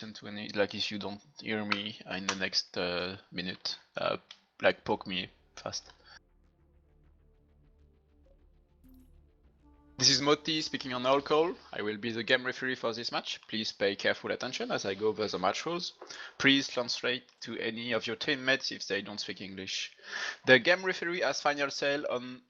To any, like if you don't hear me in the next minute, like poke me fast. This is Moti speaking on all call. I will be the game referee for this match. Please pay careful attention as I go over the match rules. Please translate to any of your teammates if they don't speak English. The game referee has final say on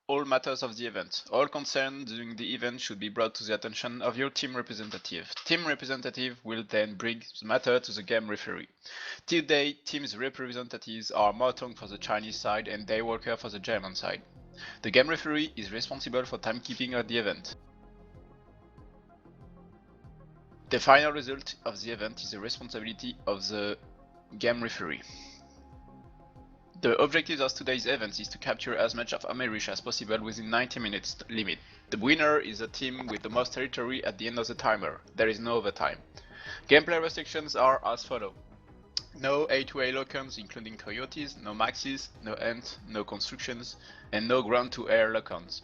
all matters of the event. All concerned during the event should be brought to the attention of your team representative. Team representative will then bring the matter to the game referee. Today, team's representatives are Motong for the Chinese side and Day Walker for the German side. The game referee is responsible for timekeeping of the event. The final result of the event is the responsibility of the game referee. The objective of today's event is to capture as much of Amerish as possible within 90 minutes limit. The winner is the team with the most territory at the end of the timer. There is no overtime. Gameplay restrictions are as follows. No A2A lock-ons including coyotes, no maxis, no ent, no constructions, and no ground-to-air lock-ons.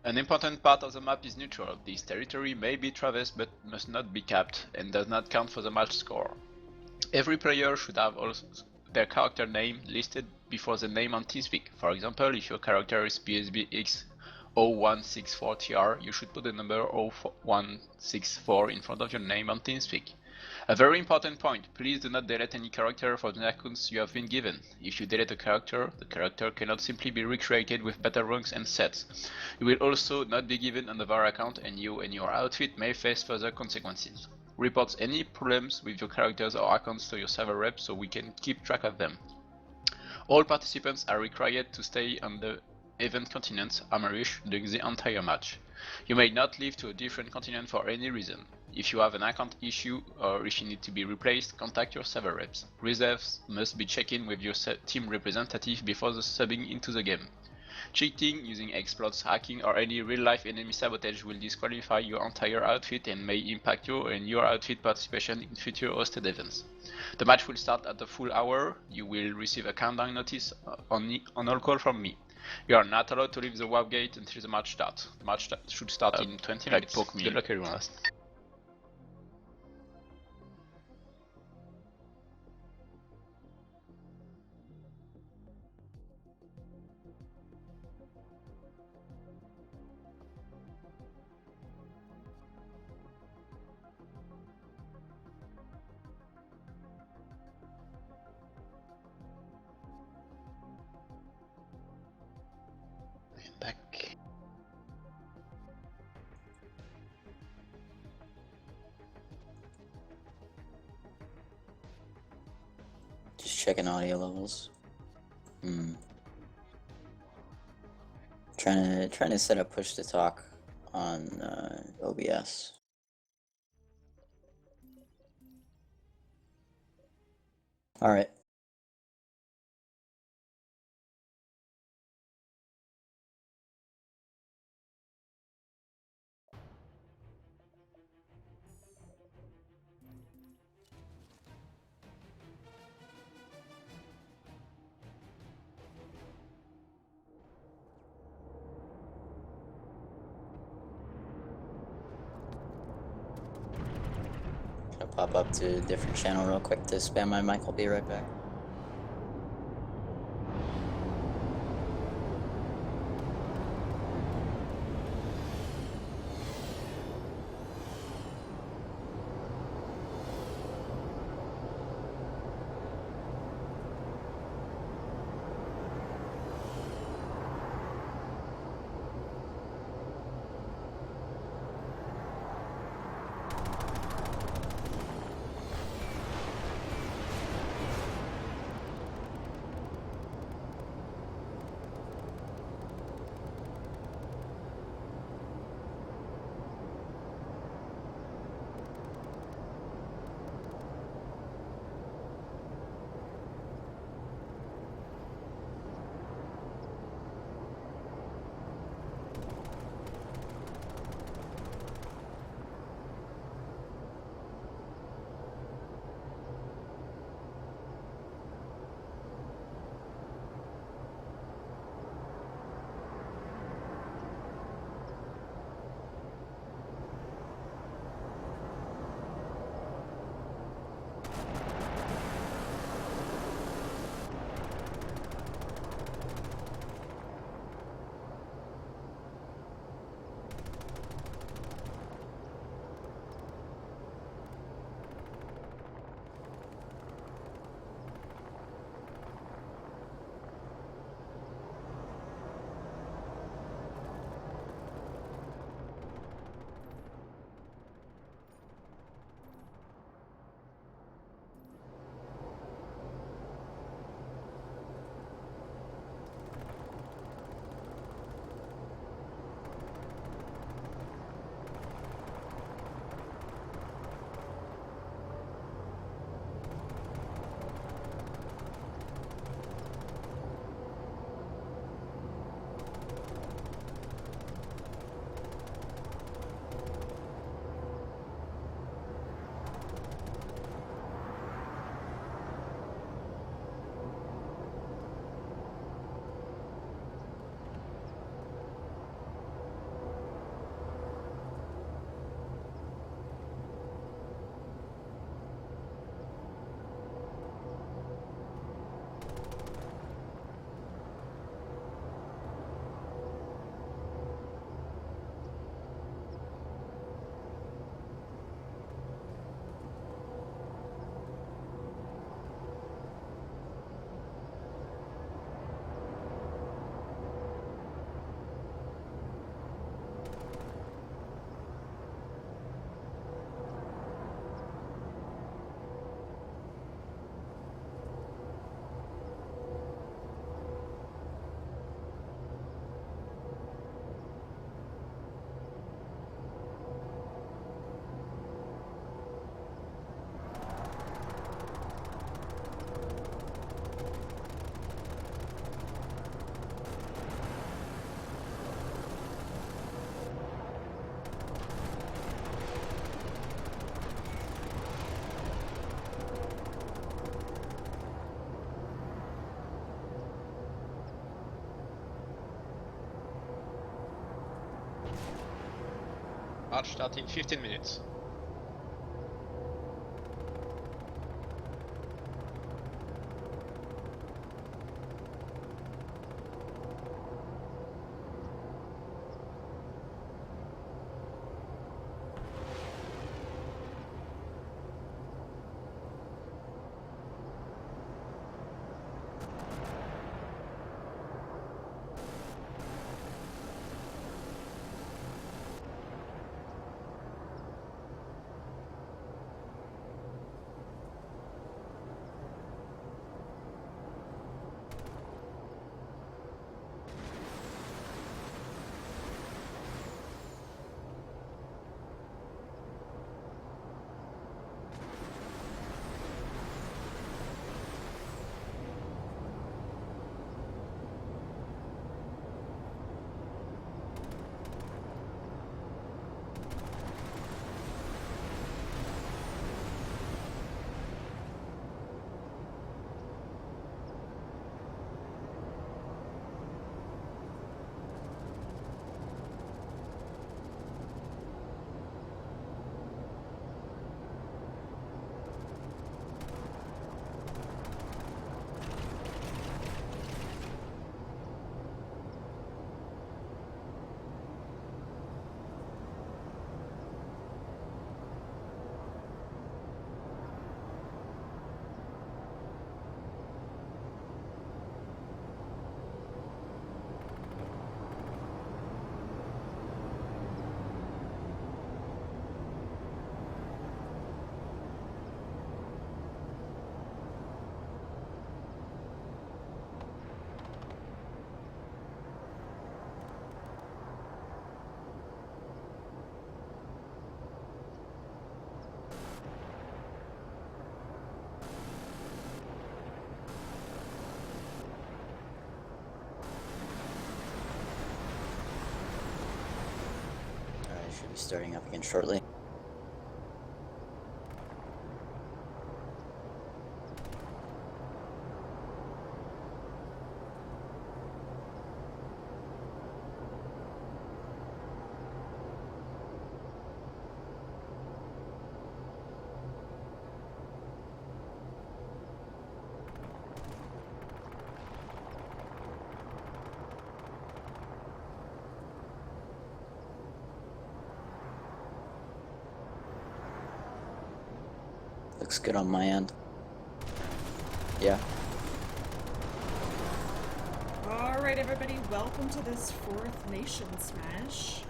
An important part of the map is neutral. This territory may be traversed but must not be capped and does not count for the match score. Every player should have also their character name listed before the name on TeamSpeak. For example, if your character is PSBX0164TR, you should put the number 0164 in front of your name on TeamSpeak. A very important point, please do not delete any character from the accounts you have been given. If you delete a character, the character cannot simply be recreated with battle ranks and sets. You will also not be given another account and you and your outfit may face further consequences. Report any problems with your characters or accounts to your server rep so we can keep track of them. All participants are required to stay on the event continent, Amerish, during the entire match. You may not leave to a different continent for any reason. If you have an account issue or if you need to be replaced, contact your server reps. Reserves must be checked in with your team representative before the subbing into the game. Cheating, using exploits, hacking, or any real-life enemy sabotage will disqualify your entire outfit and may impact you and your outfit participation in future hosted events. The match will start at a full hour. You will receive a countdown notice on all call from me. You are not allowed to leave the warp gate until the match starts. The match should start in 20 minutes. Good luck everyone. Back. Just checking audio levels. Trying to set up push to talk on OBS. All right. Gonna pop up to a different channel real quick to spam my mic. I'll be right back. match start in 15 minutes. Should be starting up again shortly. Looks good on my end. Yeah. Alright everybody, welcome to this 4th NationSmash.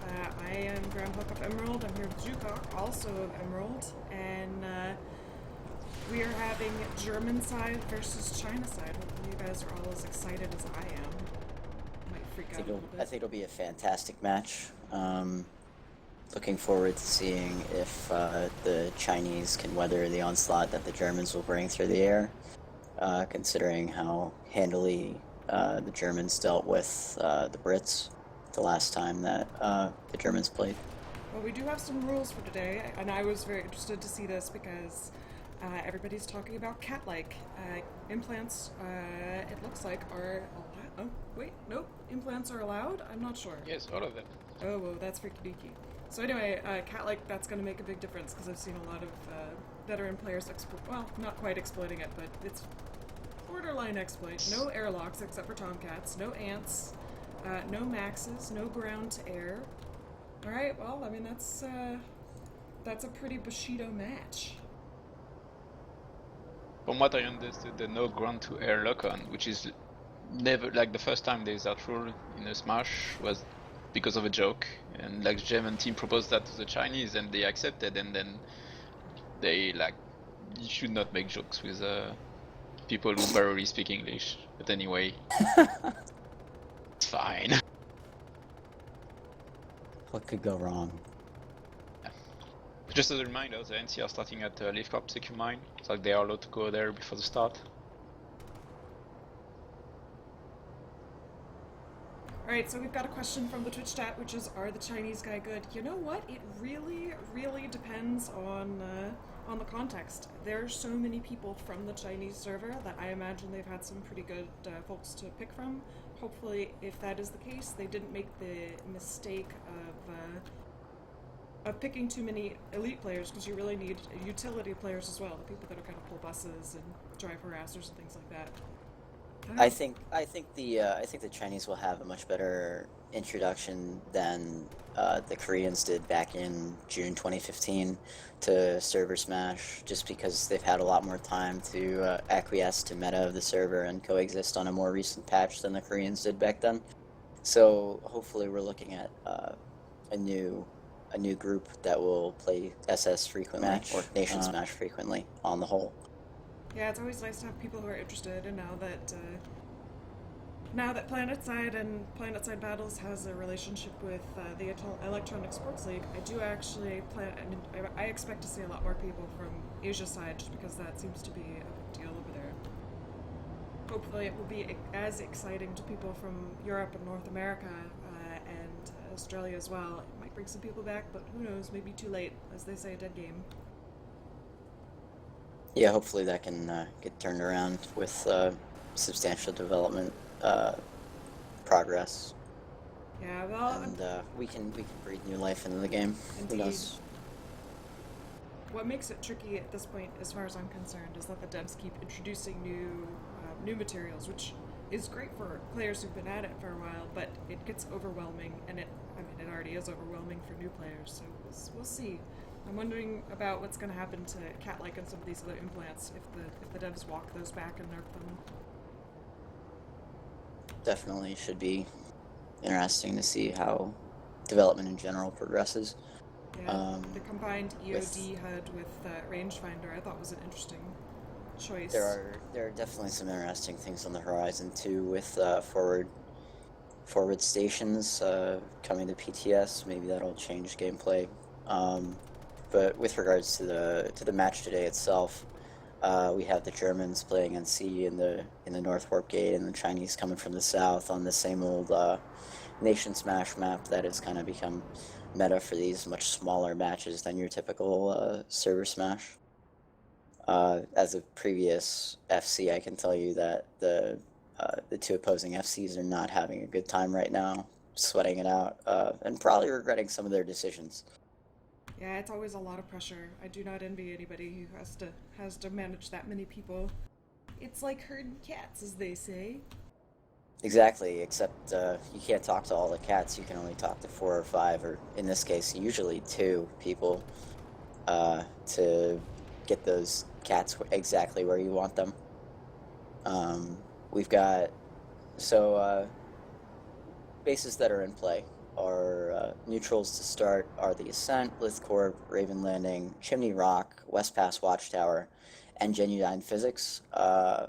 I am Grandpa of Emerald, I'm here with Jukok, also of Emerald, and we are having GermanSide versus ChineseSide. Hopefully you guys are all as excited as I am. Might freak out a little bit. I think it'll be a fantastic match. Looking forward to seeing if the Chinese can weather the onslaught that the Germans will bring through the air, considering how handily the Germans dealt with the Brits the last time that the Germans played. Well, we do have some rules for today, and I was very interested to see this because everybody's talking about cat-like implants. It looks like are allowed. Oh, wait, nope. Implants are allowed? I'm not sure. Yes, all of them. Oh, whoa, that's freaky deaky. So anyway, cat-like, that's going to make a big difference because I've seen a lot of veteran players well, not quite exploiting it, but it's borderline exploit. No airlocks except for tomcats, no ants, no maxes, no ground to air. All right, well, I mean that's a pretty Bushido match. From what I understood, the no ground to air lock-on, which is never like the first time there's that rule in a Smash was because of a joke, and like German team proposed that to the Chinese and they accepted, and then they like you should not make jokes with people who barely speak English. But anyway, it's fine. What could go wrong? Just as a reminder, the NC are starting at Leaf Corp Secure Mine, so like they are allowed to go there before the start. Alright, so we've got a question from the Twitch chat, which is, are the Chinese guy good? You know what? It really, really depends on the context. There are so many people from the Chinese server that I imagine they've had some pretty good folks to pick from. Hopefully, if that is the case, they didn't make the mistake of picking too many elite players, because you really need utility players as well, the people that are going to pull buses and drive harassers and things like that. I think the Chinese will have a much better introduction than the Koreans did back in June 2015 to Server Smash, just because they've had a lot more time to acquiesce to meta of the server and coexist on a more recent patch than the Koreans did back then. So hopefully we're looking at a new group that will play SS frequently or NationSmash frequently on the whole. Yeah, it's always nice to have people who are interested, and now that PlanetSide and PlanetSide Battles has a relationship with the Electronic Sports League, I do actually I expect to see a lot more people from Asia side, just because that seems to be a big deal over there. Hopefully it will be as exciting to people from Europe and North America and Australia as well. It might bring some people back, but who knows, maybe too late, as they say, a dead game. Yeah, hopefully that can get turned around with substantial development progress. Yeah, well, and we can breathe new life into the game. Indeed. Who knows? What makes it tricky at this point, as far as I'm concerned, is that the devs keep introducing new materials, which is great for players who've been at it for a while, but it gets overwhelming, and it already is overwhelming for new players. So we'll see. I'm wondering about what's going to happen to Cat-like and some of these other implants if the devs walk those back and nerf them. Definitely should be interesting to see how development in general progresses. Yeah, the combined EOD HUD with rangefinder I thought was an interesting choice. There are definitely some interesting things on the horizon too, with forward stations coming to PTS. Maybe that'll change gameplay. But with regards to the match today itself, we have the Germans playing NC in the North Warp Gate, and the Chinese coming from the south on the same old NationSmash map that has kind of become meta for these much smaller matches than your typical server smash. As a previous FC, I can tell you that the two opposing FCs are not having a good time right now, sweating it out, and probably regretting some of their decisions. Yeah, it's always a lot of pressure. I do not envy anybody who has to manage that many people. It's like herding cats, as they say. Exactly, except you can't talk to all the cats. You can only talk to 4 or 5, or in this case, usually 2 people to get those cats exactly where you want them. We've got bases that are in play. Our neutrals to start are the Ascent, Lithcorp, Raven Landing, Chimney Rock, West Pass Watchtower, and Genuine Physics. I'm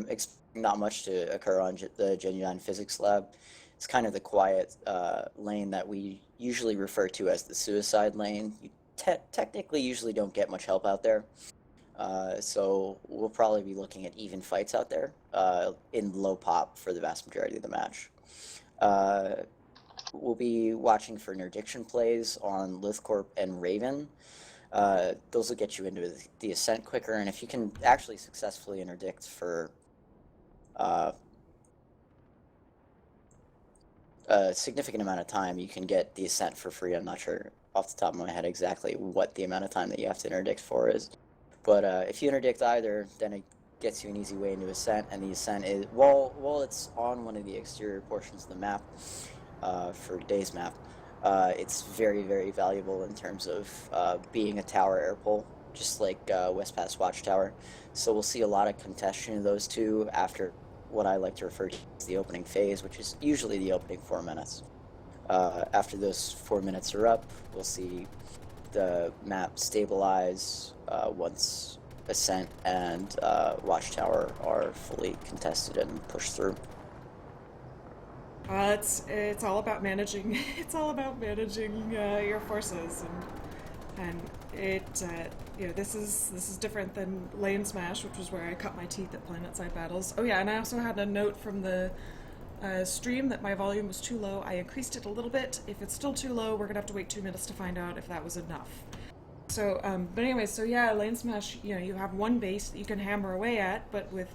expecting not much to occur on the Genuine Physics lab. It's kind of the quiet lane that we usually refer to as the suicide lane. You technically usually don't get much help out there. So we'll probably be looking at even fights out there in low pop for the vast majority of the match. We'll be watching for interdiction plays on Lithcorp and Raven. Those will get you into the Ascent quicker, and if you can actually successfully interdict for a significant amount of time, you can get the Ascent for free. I'm not sure off the top of my head exactly what the amount of time that you have to interdict for is. But if you interdict either, then it gets you an easy way into Ascent, and the Ascent is, while it's on one of the exterior portions of the map, for today's map, it's very, very valuable in terms of being a tower air pole, just like West Pass Watchtower. So we'll see a lot of contention of those two after what I like to refer to as the opening phase, which is usually the opening 4 minutes. After those 4 minutes are up, we'll see the map stabilize once Ascent and Watchtower are fully contested and pushed through. It's all about managing. It's all about managing your forces, and this is different than Lane Smash, which was where I cut my teeth at PlanetSide Battles. Oh yeah, and I also had a note from the stream that my volume was too low. I increased it a little bit. If it's still too low, we're gonna have to wait 2 minutes to find out if that was enough. So, but anyway, so yeah, Lane Smash, you have one base that you can hammer away at, but with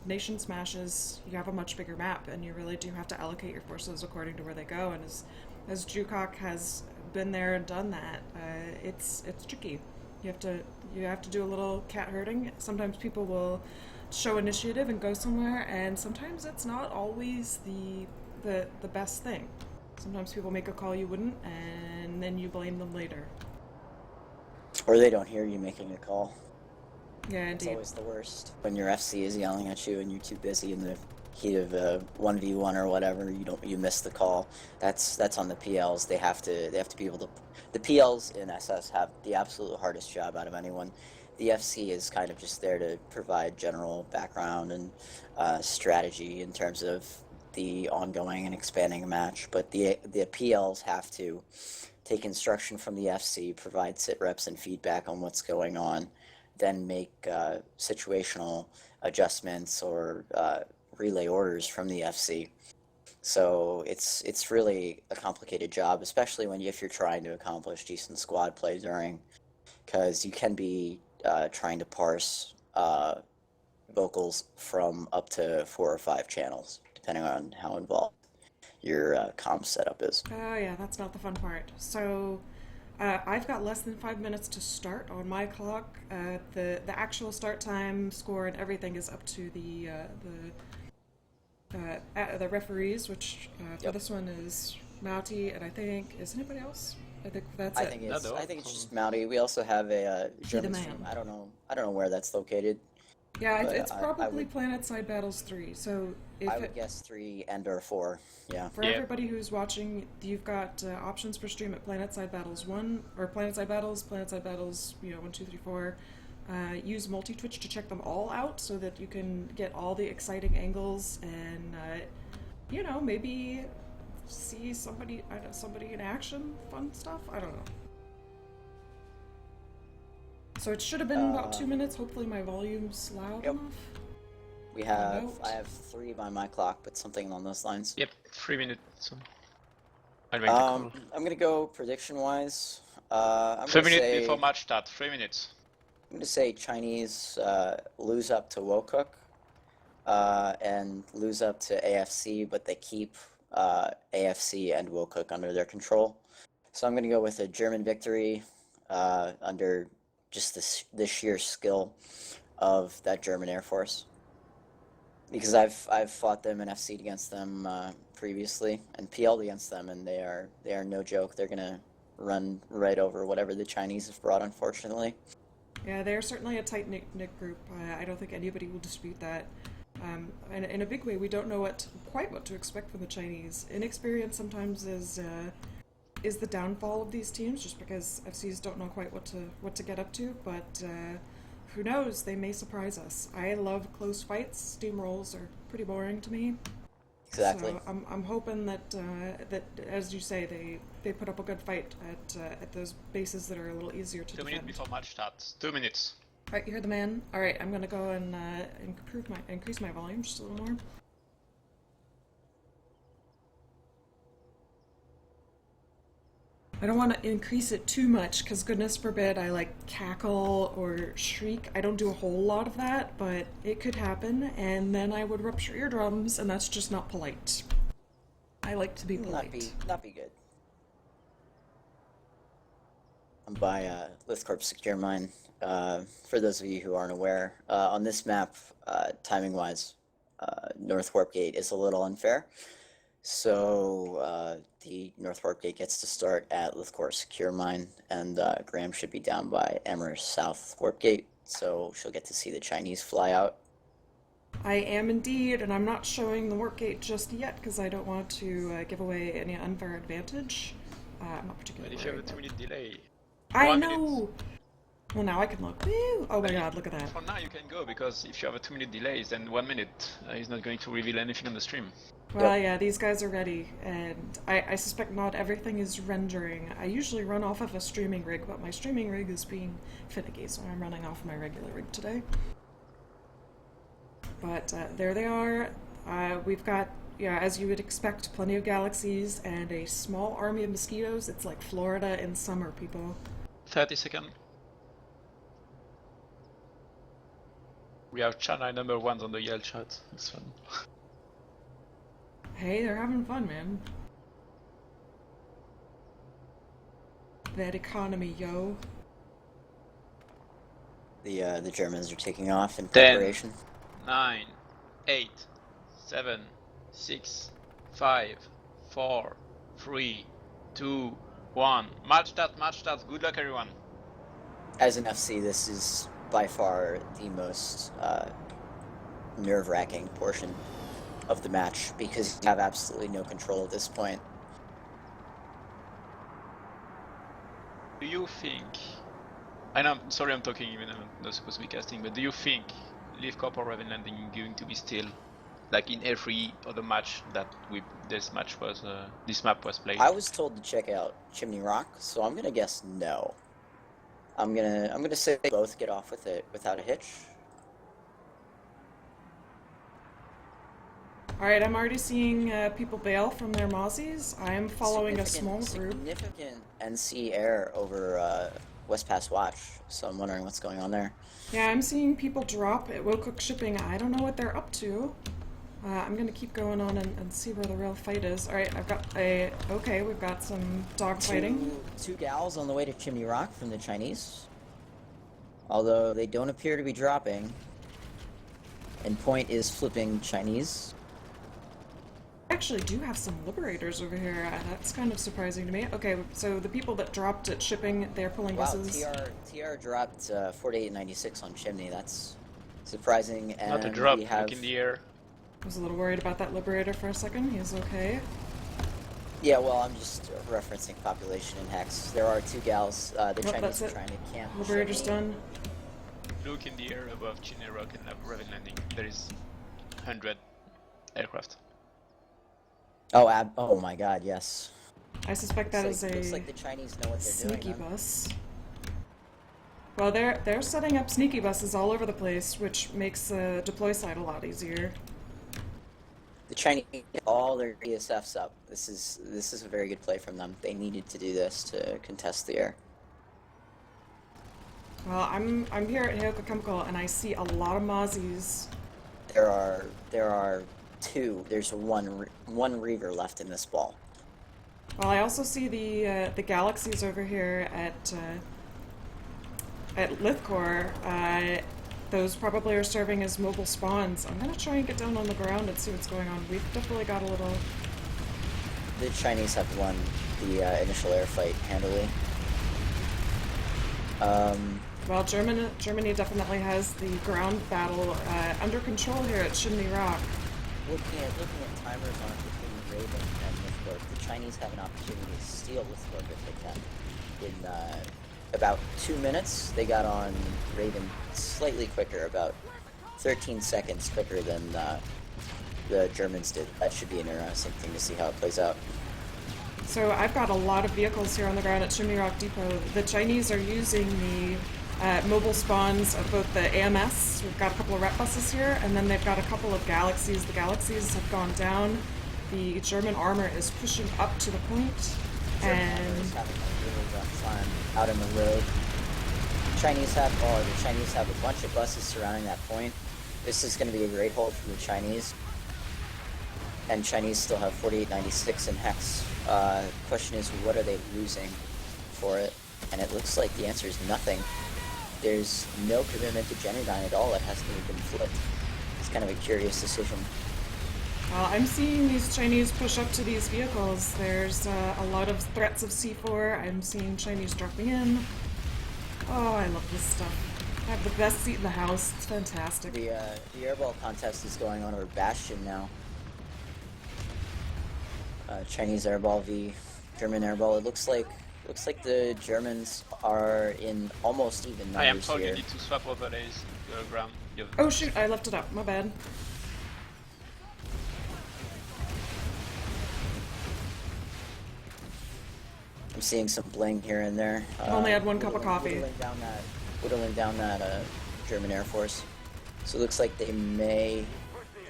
Nation Smashes, you have a much bigger map, and you really do have to allocate your forces according to where they go. And as Jukok has been there and done that. It's tricky. You have to do a little cat herding. Sometimes people will show initiative and go somewhere, and sometimes it's not always the best thing. Sometimes people make a call you wouldn't, and then you blame them later. Or they don't hear you making a call. Yeah, It's indeed. always the worst. When your FC is yelling at you and you're too busy in the heat of a 1v1 or whatever, you miss the call. That's on the PLs. They have to be able to. The PLs in SS have the absolute hardest job out of anyone. The FC is kind of just there to provide general background and strategy in terms of the ongoing and expanding match. But the PLs have to take instruction from the FC, provide sit reps and feedback on what's going on, then make situational adjustments or relay orders from the FC. So it's really a complicated job, especially if you're trying to accomplish decent squad play during, because you can be trying to parse vocals from up to 4 or 5 channels, depending on how involved your comm setup is. Oh yeah, that's not the fun part. So I've got less than 5 minutes to start on my clock. The actual start time, score, and everything is up to the referees, which for Yep. this one is Mouty, and I think is anybody else? I think that's I it. think it's No, I think it's just Mouty. We also have a German man. stream. I don't know where that's located. Yeah, But it's I probably would- PlanetSide Battles 3. So if I would guess 3 and or 4. Yeah. for everybody who's watching, you've got options for stream at PlanetSide Battles 1 or PlanetSide Battles, 1, 2, 3, 4. Use multi-twitch to check them all out so that you can get all the exciting angles and maybe see somebody in action, fun stuff. I don't know. So it should have been about 2 minutes. Hopefully my volume's loud Yep. enough. I have 3 by my clock, but something along those lines. Yep, 3 minutes. So I'll make the call. I'm gonna go prediction wise. I'm 3 gonna minutes say before match start. 3 minutes. I'm gonna say Chinese lose up to Wokuk and lose up to AFC, but they keep AFC and Wokuk under their control. So I'm gonna go with a German victory under just the sheer skill of that German Air Force. Because I've fought them and FC'd against them previously and PL'd against them, and they are no joke. They're gonna run right over whatever the Chinese have brought, unfortunately. Yeah, they're certainly a tight-knit group. I don't think anybody will dispute that. And in a big way, we don't know quite what to expect from the Chinese. Inexperience sometimes is the downfall of these teams, just because FCs don't know quite what to get up to. But who knows? They may surprise us. I love close fights. Steamrolls are pretty boring to me. Exactly. So I'm hoping that as you say, they put up a good fight at those bases that are a little easier to 2 minutes defend. before match start. 2 minutes. All right, you heard the man. All right, I'm gonna go and increase my volume just a little more. I don't want to increase it too much because goodness forbid I cackle or shriek. I don't do a whole lot of that, but it could happen, and then I would rupture eardrums, and that's just not polite. I like to be polite. Not be good. I'm by Lithcorp Secure Mine. For those of you who aren't aware, on this map, timing-wise, North Warp Gate is a little unfair. So the North Warp Gate gets to start at Lithcorp Secure Mine, and Graham should be down by Emmer's South Warp Gate, so she'll get to see the Chinese fly out. I am indeed, and I'm not showing the work gate just yet because I don't want to give away any unfair advantage. I'm not particularly But if you have a worried. 2 minute delay. I 1 know! minute. Well, now I can look. Woo! Oh my god, look at that. For now you can go, because if you have a 2 minute delay, then 1 minute, he's not going to reveal anything on the stream. Well, yeah, these guys are ready, and I suspect not everything is rendering. I usually run off of a streaming rig, but my streaming rig is being finicky, so I'm running off my regular rig today. But there they are. We've got, yeah, as you would expect, plenty of galaxies and a small army of mosquitoes. It's like Florida in summer, people. 30 seconds. We have China number 1 on the Yale chat. It's fun. Hey, they're having fun, man. That economy, yo. The Germans are taking off in 10, preparation. 9, 8, 7, 6, 5, 4, 3, 2, 1. Match start. Good luck, everyone. As an FC, this is by far the most nerve-wracking portion of the match because you have absolutely no control at this point. Do you think... I know, sorry I'm talking even though I'm not supposed to be casting, but do you think Leaf Corp or Raven Landing is going to be still, like in every other match that this map was played? I was told to check out Chimney Rock, so I'm gonna guess no. I'm gonna say both get off with it without a hitch. Alright, I'm already seeing people bail from their mozzies. I am following a small group. Significant NC air over West Pass Watch, so I'm wondering what's going on there. Yeah, I'm seeing people drop at Wocook Shipping. I don't know what they're up to. I'm gonna keep going on and see where the real fight is. Alright, I've got a... Okay, we've got some dogfighting. Two gals on the way to Chimney Rock from the Chinese. Although they don't appear to be dropping. And point is flipping Chinese. I actually do have some liberators over here. That's kind of surprising to me. Okay, so the people that dropped at shipping, they're pulling buses. TR dropped 4896 on Chimney. That's surprising. And Not a drop, we have... look in the air. I was a little worried about that liberator for a second. He's okay. Yeah, well, I'm just referencing population in Hex. There are two gals. The Nope, Chinese that's are it. trying to camp. Liberator's done. Look in the air above Chine Rock and Raven Landing. There is 100 aircraft. Oh my god, yes. I suspect that is Looks a like the Chinese know what they're sneaky doing. bus. Well, they're setting up sneaky buses all over the place, which makes the deploy side a lot easier. The Chinese get all their ESFs up. This is a very good play from them. They needed to do this to contest the air. Well, I'm here at Heoka Chemical and I see a lot of mozzies. There are two. There's one Reaver left in this ball. Well, I also see the galaxies over here at Lithcor. Those probably are serving as mobile spawns. I'm gonna try and get down on the ground and see what's going on. We've definitely got a little... The Chinese have won the initial air fight handily. Well, Germany definitely has the ground battle under control here at Chimney Rock. Looking at timers on between Raven and Lithcorp, the Chinese have an opportunity to steal Lithcorp if they can. In about 2 minutes, they got on Raven slightly quicker, about 13 seconds quicker than the Germans did. That should be an interesting thing to see how it plays out. So I've got a lot of vehicles here on the ground at Chimney Rock Depot. The Chinese are using the mobile spawns of both the AMS. We've got a couple of rep buses here, and then they've got a couple of galaxies. The galaxies have gone down. The German armor is pushing up to the point, and German having a really rough time out in the road. The Chinese have a bunch of buses surrounding that point. This is going to be a great hold for the Chinese. And Chinese still have 4896 in Hex. Question is, what are they losing for it? And it looks like the answer is nothing. There's no commitment to Generdyne at all. It hasn't even been flipped. It's kind of a curious decision. well, I'm seeing these Chinese push up to these vehicles. There's a lot of threats of C4. I'm seeing Chinese dropping in. Oh, I love this stuff. I have the best seat in the house. It's fantastic. The airball contest is going on over Bastion now. Chinese airball v German airball. It looks like the Germans are in almost even numbers I am told here. you need to swap overlays to ground. Oh shoot, I left it up. My bad. I'm seeing some bling here and there. I've only had one cup of coffee. Whittling down that German Air Force. So it looks like they may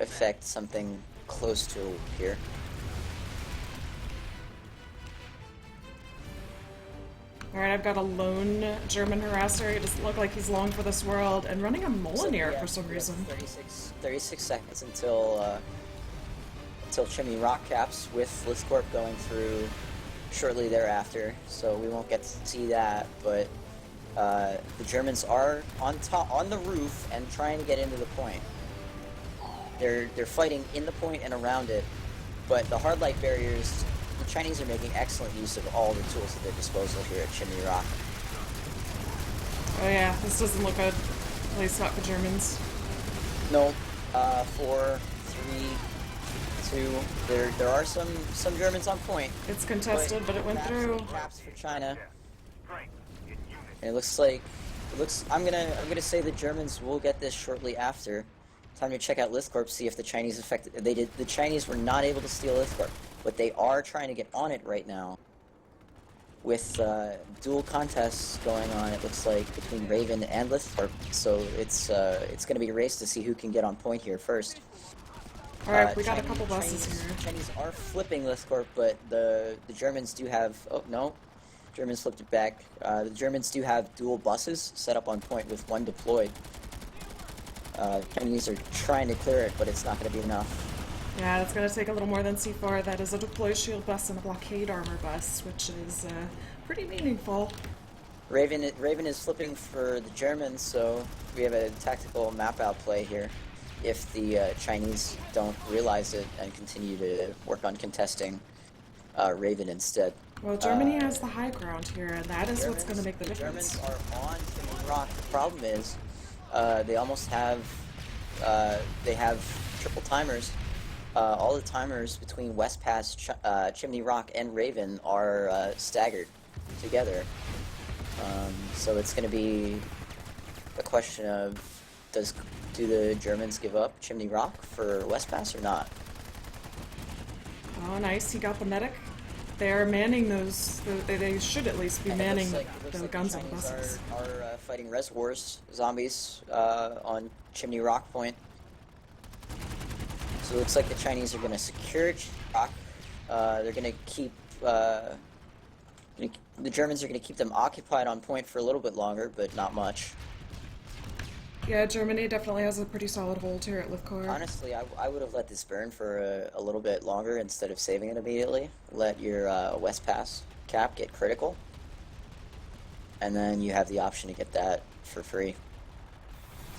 affect something close to here. Alright, I've got a lone German harasser. He doesn't look like he's long for this world, and running a Molineer for some reason. 36 seconds until Chimney Rock caps with Lithcorp going through shortly thereafter, so we won't get to see that. But the Germans are on the roof and trying to get into the point. They're fighting in the point and around it, but the hard light barriers, the Chinese are making excellent use of all the tools at their disposal here at Chimney Rock. Oh yeah, this doesn't look good. At least not for Germans. No, 4, 3, 2. There are some Germans on point. It's contested, but it went through. Caps for China. And it looks like I'm gonna say the Germans will get this shortly after. Time to check out Lithcorp, see if the Chinese the Chinese were not able to steal Lithcorp, but they are trying to get on it right now. With dual contests going on, it looks like, between Raven and Lithcorp, so it's going to be a race to see who can get on point here first. Alright, we got a couple buses here. Chinese are flipping Lithcorp, but the Germans do have... Oh, no. Germans flipped it back. The Germans do have dual buses set up on point with one deployed. Chinese are trying to clear it, but it's not going to be enough. Yeah, it's going to take a little more than C4. That is a deployed shield bus and a blockade armor bus, which is pretty meaningful. Raven is flipping for the Germans, so we have a tactical map out play here. If the Chinese don't realize it and continue to work on contesting Raven instead. Well, Germany has the high ground here, and that is what's going to make the difference. Germans are on Chimney Rock. The problem is they almost have triple timers. All the timers between West Pass, Chimney Rock, and Raven are staggered together. So it's going to be a question of do the Germans give up Chimney Rock for West Pass or not? Oh, nice. He got the medic. They are manning those. They should at least be manning the guns on the buses. Are fighting res wars zombies on Chimney Rock point. So it looks like the Chinese are going to secure Rock. They're going to keep the Germans are going to keep them occupied on point for a little bit longer, but not much. Yeah, Germany definitely has a pretty solid hold here at Lithcorp. Honestly, I would have let this burn for a little bit longer instead of saving it immediately. Let your West Pass cap get critical, and then you have the option to get that for free.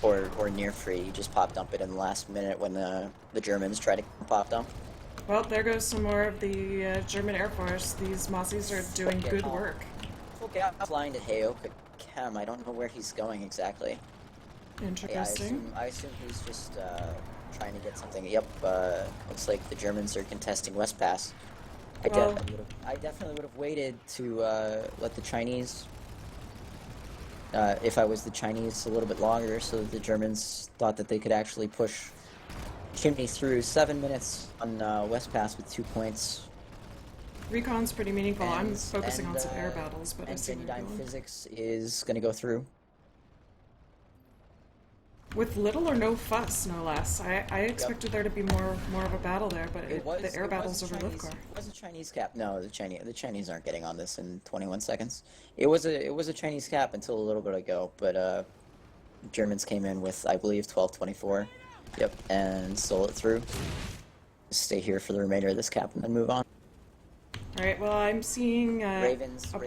Or near free. You just pop dump it in the last minute when the Germans try to pop dump. Well, there goes some more of the German Air Force. These Mozzies are doing good work. Okay, I'm flying to Heyoka Chem. I don't know where he's going exactly. Interesting. I assume he's just trying to get something. Yep, looks like the Germans are contesting West Pass. I definitely would have waited to let the Chinese... if I was the Chinese, a little bit longer, so that the Germans thought that they could actually push Chimney through. 7 minutes on West Pass with 2 points. Recon's pretty meaningful. I'm focusing on some air battles, but I see where you're And going. Physics is going to go through. With little or no fuss, no less. I expected there to be more of a battle there, but the air battles over Lithcorp. It was a Chinese cap. No, the Chinese aren't getting on this in 21 seconds. It was a Chinese cap until a little bit ago, but Germans came in with, I believe, 12-24. Yep, and stole it through. Stay here for the remainder of this cap and then move on. Alright, well, I'm seeing a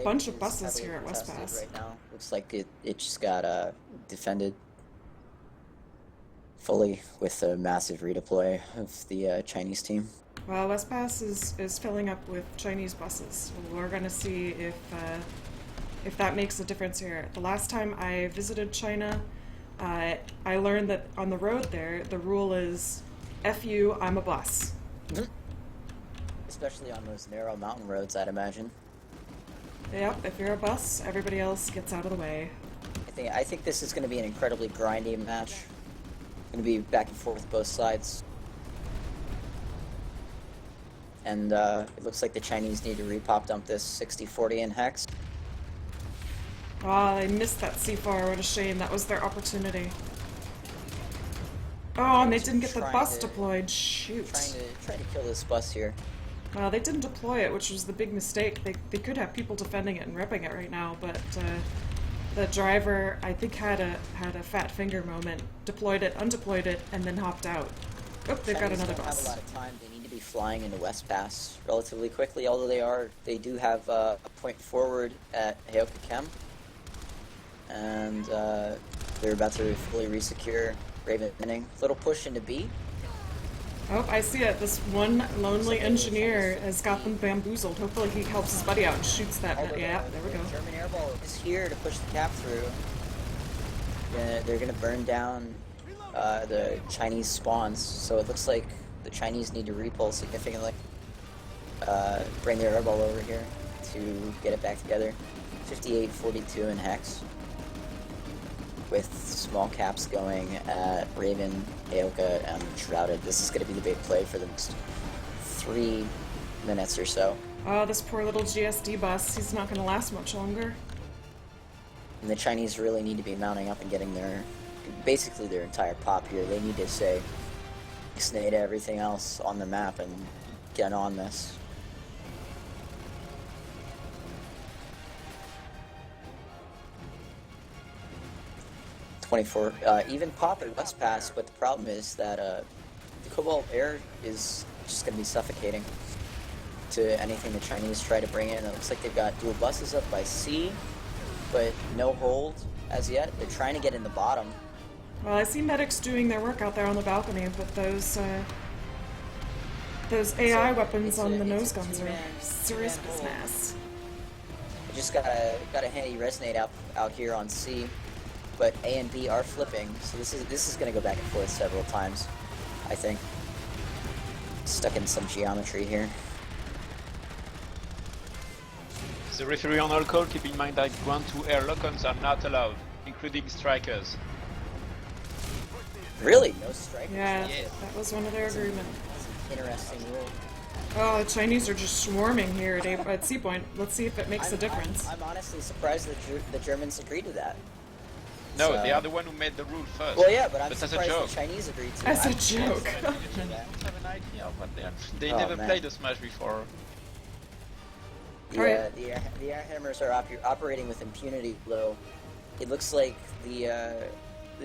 bunch of is buses heavily here at West contested Pass. right now. Looks like it just got defended fully with a massive redeploy of the Chinese team. Well, West Pass is filling up with Chinese buses. We're going to see if that makes a difference here. The last time I visited China, I learned that on the road there, the rule is, F you, I'm a bus. Mm-hmm. Especially on those narrow mountain roads, I'd imagine. Yep, if you're a bus, everybody else gets out of the way. I think this is going to be an incredibly grindy match. Going to be back and forth both sides. And it looks like the Chinese need to repop dump this 60-40 in Hex. Oh, they missed that C4. What a shame. That was their opportunity. Oh, and they didn't get the bus deployed. Shoot. Trying to kill this bus here. Well, they didn't deploy it, which was the big mistake. They could have people defending it and repping it right now, but the driver, I think, had a fat finger moment. Deployed it, undeployed it, and then hopped out. Oh, they've got another bus. Have a lot of time. They need to be flying into West Pass relatively quickly, although they do have a point forward at Heoka Chem. And they're about to fully resecure Raven inning. Little push into B. Oh, I see it. This one lonely engineer has got them bamboozled. Hopefully he helps his buddy out and shoots that. Yeah, there we go. German airball is here to push the cap through. They're going to burn down the Chinese spawns, so it looks like the Chinese need to repull significantly. Bring their airball over here to get it back together. 58-42 in Hex, with small caps going at Raven, Aoka, and Shrouded. This is going to be the big play for the next 3 minutes or so. Oh, this poor little GSD bus. He's not going to last much longer. And the Chinese really need to be mounting up and getting basically their entire pop here. They need to say ixnay to everything else on the map and get on this. Even pop at West Pass, but the problem is that the Cobalt Air is just going to be suffocating to anything the Chinese try to bring in. It looks like they've got dual buses up by C, but no hold as yet. They're trying to get in the bottom. Well, I see medics doing their work out there on the balcony, but those AI weapons on the nose guns are serious business. I just got a handy resonate out here on C. But A and B are flipping, so this is going to go back and forth several times, I think. Stuck in some geometry here. The referee on all call, keep in mind that ground to air lock-ons are not allowed, including strikers. Really? No strikers? Yeah, Yes. that was one of their agreements. That's an interesting rule. Oh, the Chinese are just swarming here at C Point. Let's see if it makes a difference. I'm honestly surprised that the Germans agreed to that. No, So- they are the one who made the rule first. Well, yeah, but I'm But as a surprised joke. the Chinese agreed to As that. a joke. I don't have an idea of what they are. They Oh, never man. played a Smash before. The air hammers are operating with impunity, though. It looks like the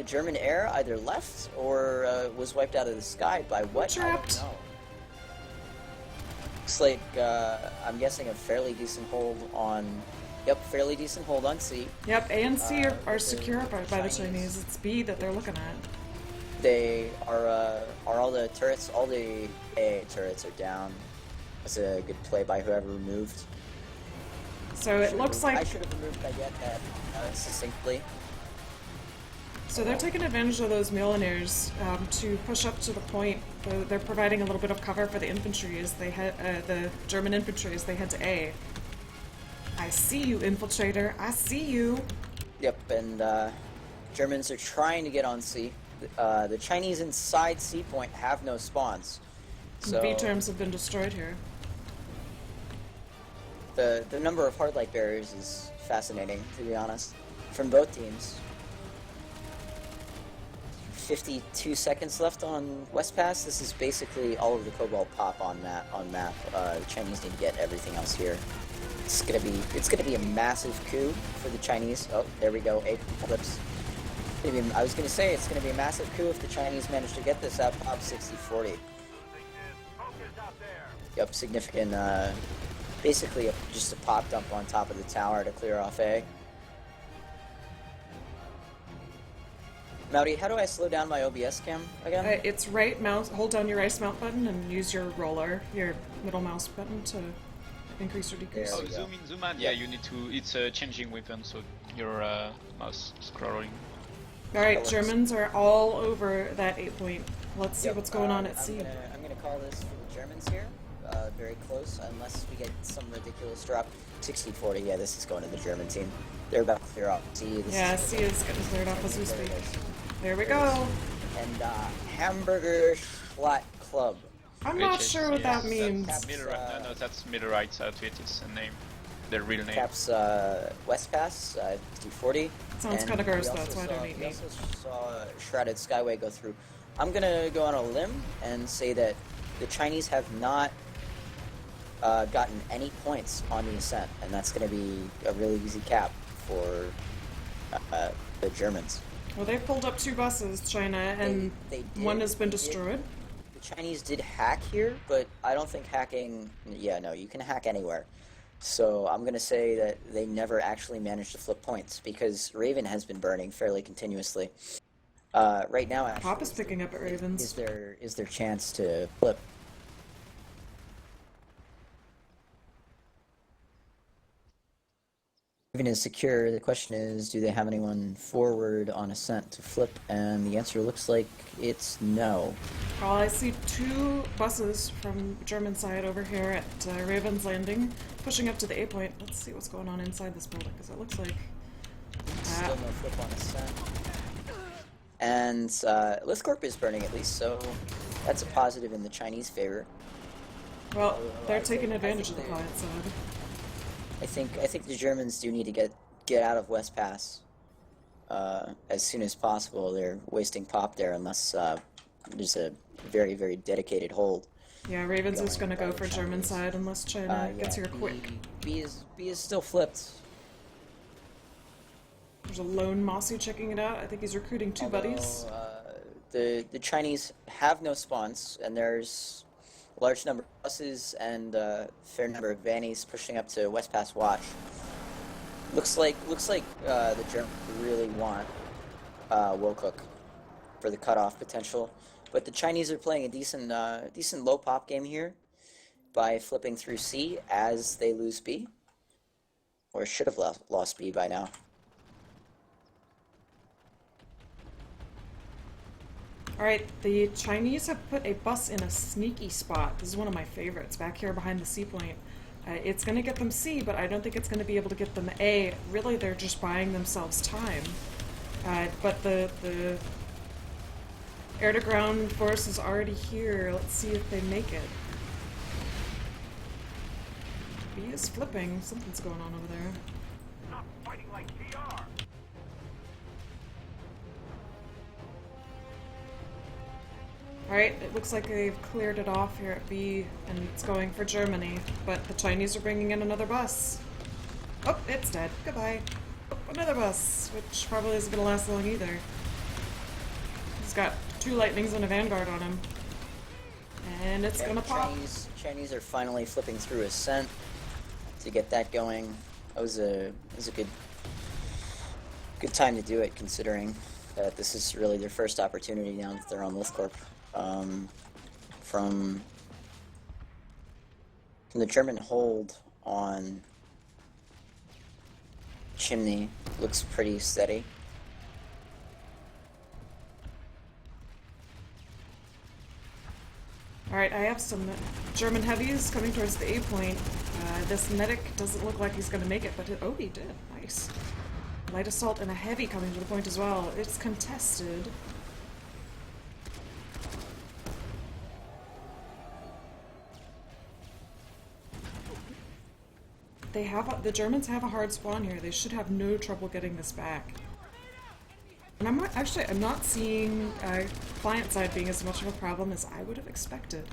German air either left or was wiped out of the sky by what? I Trapped. don't know. Looks like I'm guessing a fairly decent hold on. Yep, fairly decent hold on C. Yep, A and C are the secure by the Chinese. It's B that they're looking at. They are all the turrets, all the AA turrets are down. That's a good play by whoever moved. So it looks I like should have removed that succinctly. so they're taking advantage of those millionaires to push up to the point. They're providing a little bit of cover for the infantry as they head the German infantry as they head to A. I see you, infiltrator. I see you. Yep, and Germans are trying to get on C. The Chinese inside C point have no spawns. So B terms have been destroyed here. the number of hard light barriers is fascinating, to be honest, from both teams. 52 seconds left on West Pass. This is basically all of the Cobalt pop on map. The Chinese need to get everything else here. It's gonna be a massive coup for the Chinese. Oh, there we go. 8 clips. I was gonna say it's gonna be a massive coup if the Chinese manage to get this out pop 60-40. Yep, significant. Basically, just a pop dump on top of the tower to clear off A. Mouty, how do I slow down my OBS cam again? It's right mouse. Hold down your right mouse button and use your roller, your middle mouse button to increase or decrease. There Oh, we go. zoom in, zoom out. Yeah, you need to. It's a changing weapon, so your mouse scrolling. All right, Colors. Germans are all over that 8 point. Let's see Yep, what's going on at I'm C. gonna call this for the Germans here. Very close, unless we get some ridiculous drop. 60-40. Yeah, this is going to the German team. They're about to clear off C. Yeah, C is getting cleared off as we There it speak. is. There we go. And Hamburger Schlatt Club. I'm Which not is- sure what that yeah, means. That's middle right. No, that's middle right side to it. It's a name, their real name. Caps West Pass 240. Sounds kinda gross, though, that's why I don't eat We meat. also saw Shrouded Skyway go through. I'm gonna go on a limb and say that the Chinese have not gotten any points on the ascent, and that's gonna be a really easy cap for the Germans. Well, they've pulled up 2 buses, China, and They did- one has been they did. destroyed. The Chinese did hack here, but I don't think hacking... Yeah, no, you can hack anywhere. So I'm going to say that they never actually managed to flip points, because Raven has been burning fairly continuously. Right now, actually... Pop is picking up at Ravens. Is their chance to flip. Raven is secure. The question is, do they have anyone forward on ascent to flip? And the answer looks like it's no. Well, I see 2 buses from GermanSide over here at Raven's Landing, pushing up to the A point. Let's see what's going on inside this building, because it looks like... Still no flip on ascent. And Lithcorp is burning at least, so that's a positive in the Chinese favor. Well, they're taking advantage of the client side. I think the Germans do need to get out of West Pass as soon as possible. They're wasting pop there unless there's a very, very dedicated hold. Yeah, Ravens is going to go for GermanSide unless China gets here quick. B is still flipped. There's a lone Mossy checking it out. I think he's recruiting 2 buddies. The Chinese have no spawns, and there's a large number of buses and a fair number of vannies pushing up to West Pass Watch. Looks like the Germans really want Wilcook for the cutoff potential, but the Chinese are playing a decent low pop game here by flipping through C as they lose B, or should have lost B by now. Alright, the Chinese have put a bus in a sneaky spot. This is one of my favorites, back here behind the C point. It's going to get them C, but I don't think it's going to be able to get them A. Really, they're just buying themselves time. But the air-to-ground force is already here. Let's see if they make it. B is flipping. Something's going on over there. Not fighting like PR. Alright, it looks like they've cleared it off here at B, and it's going for Germany, but the Chinese are bringing in another bus. Oh, it's dead. Goodbye. Oh, another bus, which probably isn't going to last long either. He's got 2 lightnings and a vanguard on him. And it's going to pop. Chinese are finally flipping through ascent to get that going. That was a good time to do it, considering that this is really their first opportunity now that they're on Lithcorp. From the German hold on Chimney looks pretty steady. Alright, I have some German heavies coming towards the A point. This medic doesn't look like he's going to make it, but oh, he did. Nice. Light assault and a heavy coming to the point as well. It's contested. The Germans have a hard spawn here. They should have no trouble getting this back. And I'm not seeing client side being as much of a problem as I would have expected.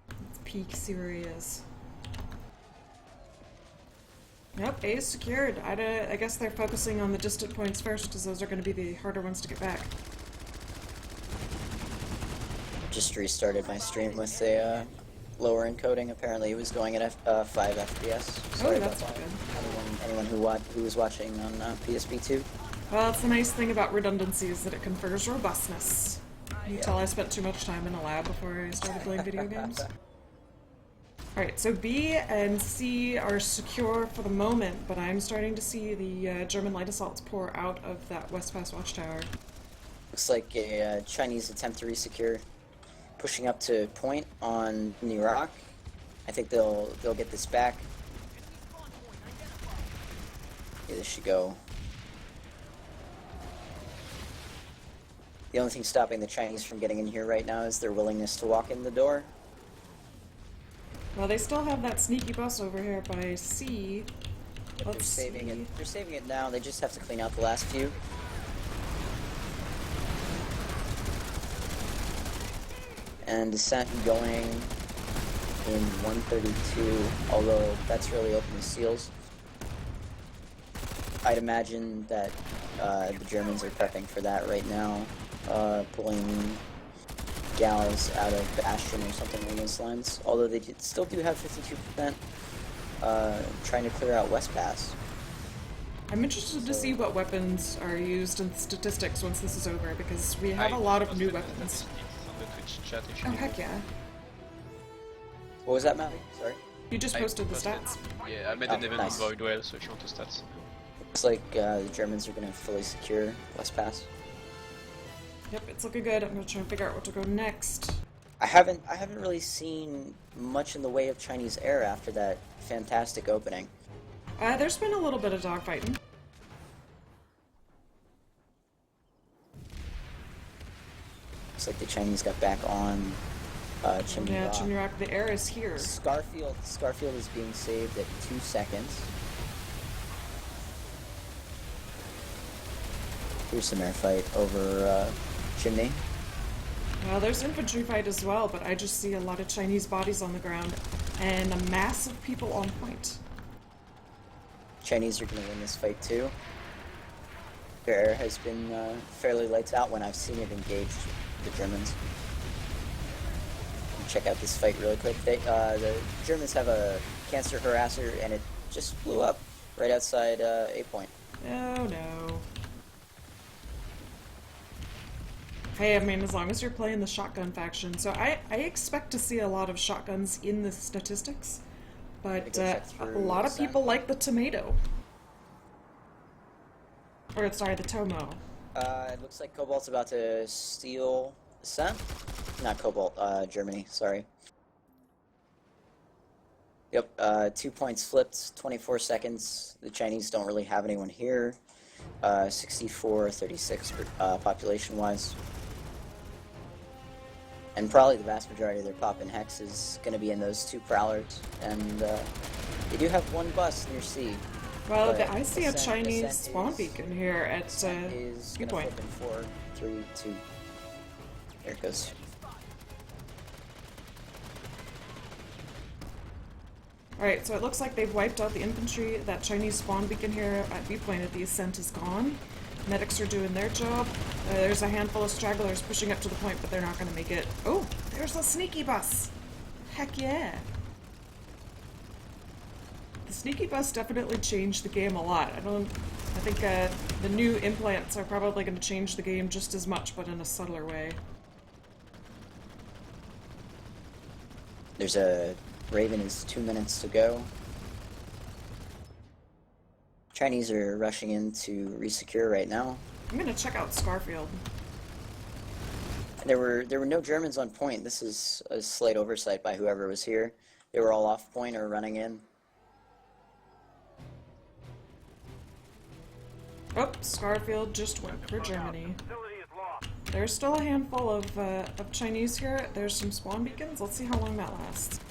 Let's peek, see where he is. Yep, A is secured. I guess they're focusing on the distant points first, because those are going to be the harder ones to get back. Just restarted my stream with a lower encoding. Apparently it was going at 5 FPS. Sorry that's about that. good. Anyone who was watching on PSP2. Well, it's the nice thing about redundancy is that it confers robustness. You tell I spent too much time in a lab before I started playing video games. Alright, so B and C are secure for the moment, but I'm starting to see the German light assaults pour out of that West Pass watchtower. Looks like a Chinese attempt to resecure, pushing up to point on New Rock. I think they'll get this back. Yeah, this should go. The only thing stopping the Chinese from getting in here right now is their willingness to walk in the door. Well, they still have that sneaky bus over here by C. They're saving it now. They just have to clean out the last few. And descent going in 132, although that's really open to seals. I'd imagine that the Germans are prepping for that right now, pulling gals out of Bastion or something along those lines. Although they still do have 52% trying to clear out West Pass. I'm interested to see what weapons are used in statistics once this is over, because we have a lot of new weapons. On the Twitch chat if you Oh, need heck it. yeah. What was that, Maddie? Sorry. You just I posted the stats. Yeah, I made Oh, an event nice. in Voidwell, so if you want the stats. Looks like the Germans are going to fully secure West Pass. Yep, it's looking good. I'm gonna try and figure out what to go next. I haven't really seen much in the way of Chinese air after that fantastic opening. There's been a little bit of dogfighting. Looks like the Chinese got back on Chimney Yeah, Rock. Chimney Rock, the air is here. Scarfield is being saved at 2 seconds. Here's some air fight over Chimney. Well, there's infantry fight as well, but I just see a lot of Chinese bodies on the ground and a mass of people on point. Chinese are going to win this fight too. Their air has been fairly lights out when I've seen it engage the Germans. Check out this fight really quick. The Germans have a cancer harasser and it just blew up right outside A point. Oh no. Hey, I mean, as long as you're playing the shotgun faction. So I expect to see a lot of shotguns in the statistics, but Go check a through lot of Ascent. people like the tomato. Or, sorry, the Tomo. It looks like Cobalt's about to steal Ascent. Not Cobalt, Germany, sorry. Yep, 2 points flipped, 24 seconds. The Chinese don't really have anyone here. 64-36 population-wise. And probably the vast majority of their pop and hex is going to be in those 2 prowlers. And they do have 1 bus near C. Well, But I see a Ascent Chinese spawn is- beacon here at is B going to point. flip in 4, 3, 2. There it goes. Alright, so it looks like they've wiped out the infantry. That Chinese spawn beacon here at B point at the Ascent is gone. Medics are doing their job. There's a handful of stragglers pushing up to the point, but they're not going to make it. Oh, there's a sneaky bus! Heck yeah! The sneaky bus definitely changed the game a lot. I think the new implants are probably going to change the game just as much, but in a subtler way. There's a Raven is 2 minutes to go. Chinese are rushing in to resecure right now. I'm going to check out Scarfield. There were no Germans on point. This is a slight oversight by whoever was here. They were all off point or running in. Oh, Scarfield just went for Germany. Facility is lost. There's still a handful of Chinese here. There's some spawn beacons. Let's see how long that lasts.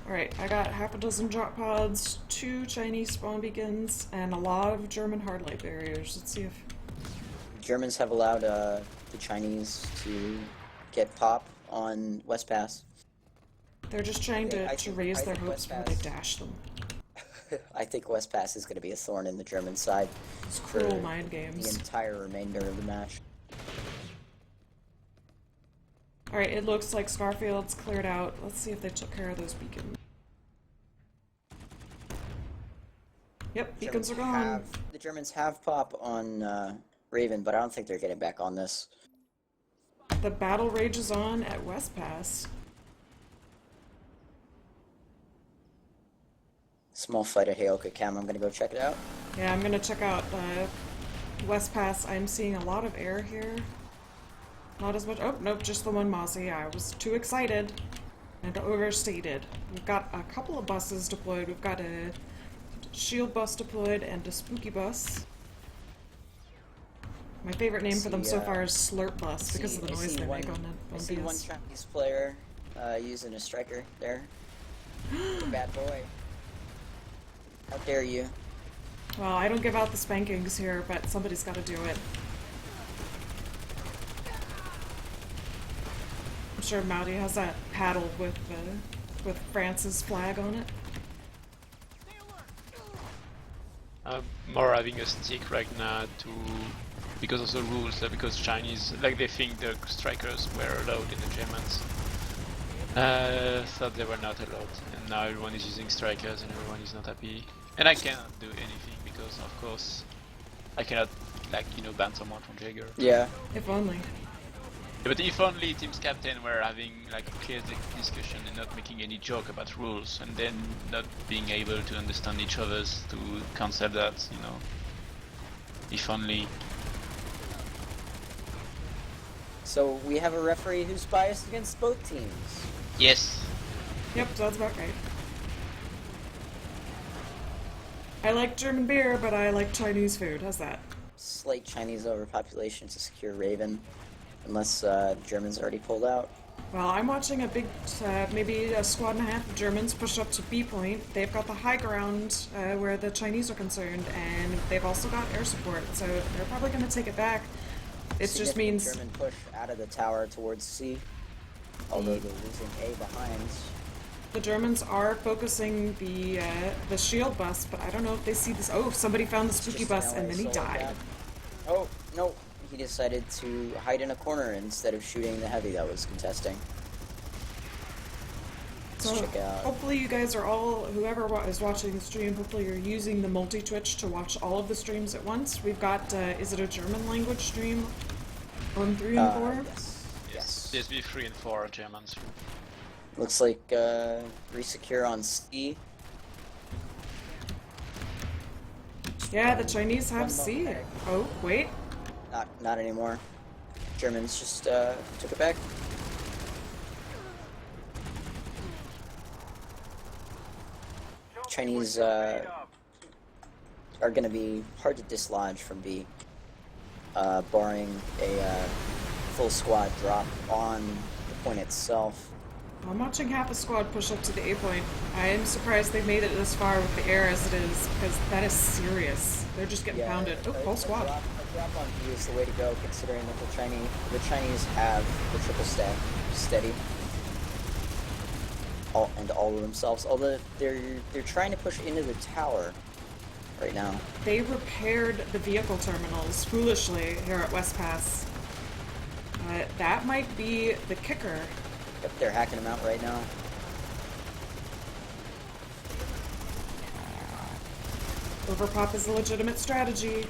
Alright, I got half a dozen drop pods, 2 Chinese spawn beacons, and a lot of German hardlight barriers. Let's see if... Germans have allowed the Chinese to get pop on West Pass. They're just trying I to think- raise I their think hopes West before they Pass- dash them. I think West Pass is going to be a thorn in the German side It's for cruel mind the games. entire remainder of the match. Alright, it looks like Scarfield's cleared out. Let's see if they took care of those beacons. Yep, beacons are gone. The Germans have pop on Raven, but I don't think they're getting back on this. The battle rages on at West Pass. Small fight at Heoka Cam. I'm going to go check it out. Yeah, I'm gonna check out West Pass. I'm seeing a lot of air here. Not as much. Oh, nope, just the one Mozzie. I was too excited and overstated. We've got a couple of buses deployed. We've got a shield bus deployed and a spooky bus. My favorite name for them so far is Slurp Bus because of the noise they make on I it. see one Chinese player using a striker there. Bad boy. How dare you? Well, I don't give out the spankings here, but somebody's got to do it. I'm sure Maudie has that paddle with France's flag on it. more having a stick right now to because of the rules, because Chinese like they think the strikers were allowed in the Germans. Thought they were not allowed, and now everyone is using strikers and everyone is not happy. And I cannot do anything because, of course, I cannot like ban someone from Jaeger. Yeah. If only. But if only team's captain were having like a clear discussion and not making any joke about rules, and then not being able to understand each other's to cancel that, If only. So we have a referee who's biased against both teams. Yes. Yep, sounds about right. I like German beer, but I like Chinese food. How's that? Slight Chinese overpopulation to secure Raven, unless Germans already pulled out. Well, I'm watching a big, maybe a squad and a half of Germans push up to B point. They've got the high ground where the Chinese are concerned, and they've also got air support, so they're probably going to take it back. It just means German push out of the tower towards C, although they're losing A behind. the Germans are focusing the shield bus, but I don't know if they see this. Oh, somebody found the spooky Just an bus, and LA then he solo died. cap. Oh, no. He decided to hide in a corner instead of shooting the heavy that was contesting. Let's So check out. hopefully you guys are all, whoever is watching the stream, hopefully you're using the multi-Twitch to watch all of the streams at once. We've got, is it a German language stream on 3 and 4? Yes. CSB 3 and 4 are Germans. Looks like resecure on C. Yeah, the Chinese have C. Oh, wait. Not anymore. Germans just took it back. Chinese are going to be hard to dislodge from B, barring a full squad drop on the point itself. I'm watching half a squad push up to the A point. I am surprised they made it this far with the air as it is, because that is serious. They're just getting pounded. Oh, whole squad. A drop on B is the way to go, considering that the Chinese have the triple stack steady. All of themselves. Although they're trying to push into the tower right now. They repaired the vehicle terminals foolishly here at West Pass. That might be the kicker. Yep, they're hacking them out right now. Overpop is a legitimate strategy.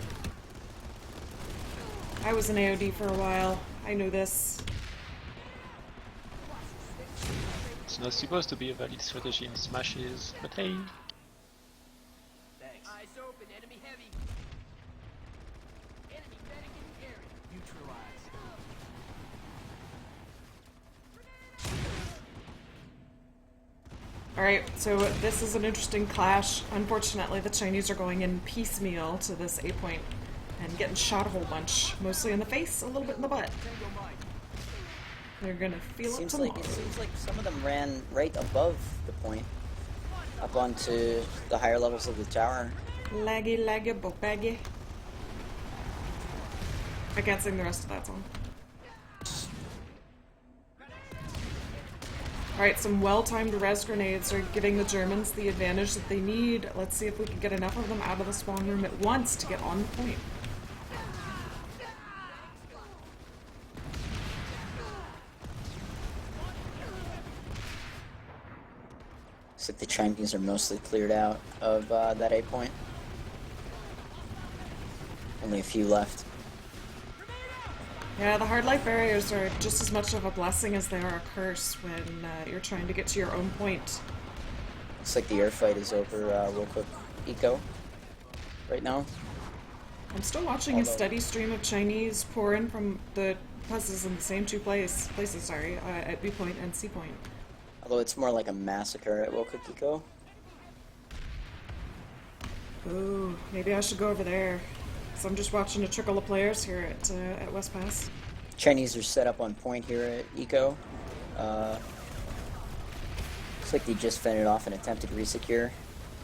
I was an AOD for a while. I know this. It's not supposed to be a valid strategy in smashes, but hey. Eyes open, enemy heavy. Enemy medic in the area. Neutralized. Alright, so this is an interesting clash. Unfortunately, the Chinese are going in piecemeal to this A point and getting shot a whole bunch. Mostly in the face, a little bit in the butt. They're gonna feel it Seems tomorrow. like some of them ran right above the point, up onto the higher levels of the tower. Laggy, bopaggy. I can't sing the rest of that song. Alright, some well-timed res grenades are giving the Germans the advantage that they need. Let's see if we can get enough of them out of the spawn room at once to get on the point. Looks like the Chinese are mostly cleared out of that A point. Only a few left. Yeah, the hard light barriers are just as much of a blessing as they are a curse when you're trying to get to your own point. Looks like the air fight is over real quick. Eco right now. I'm still watching a steady stream of Chinese pour in from the buses in the same two places, at B point and C point. Although it's more like a massacre at Wilcook Eco. Ooh, maybe I should go over there. So I'm just watching a trickle of players here at West Pass. Chinese are set up on point here at Eco. Looks like they just fended off an attempted resecure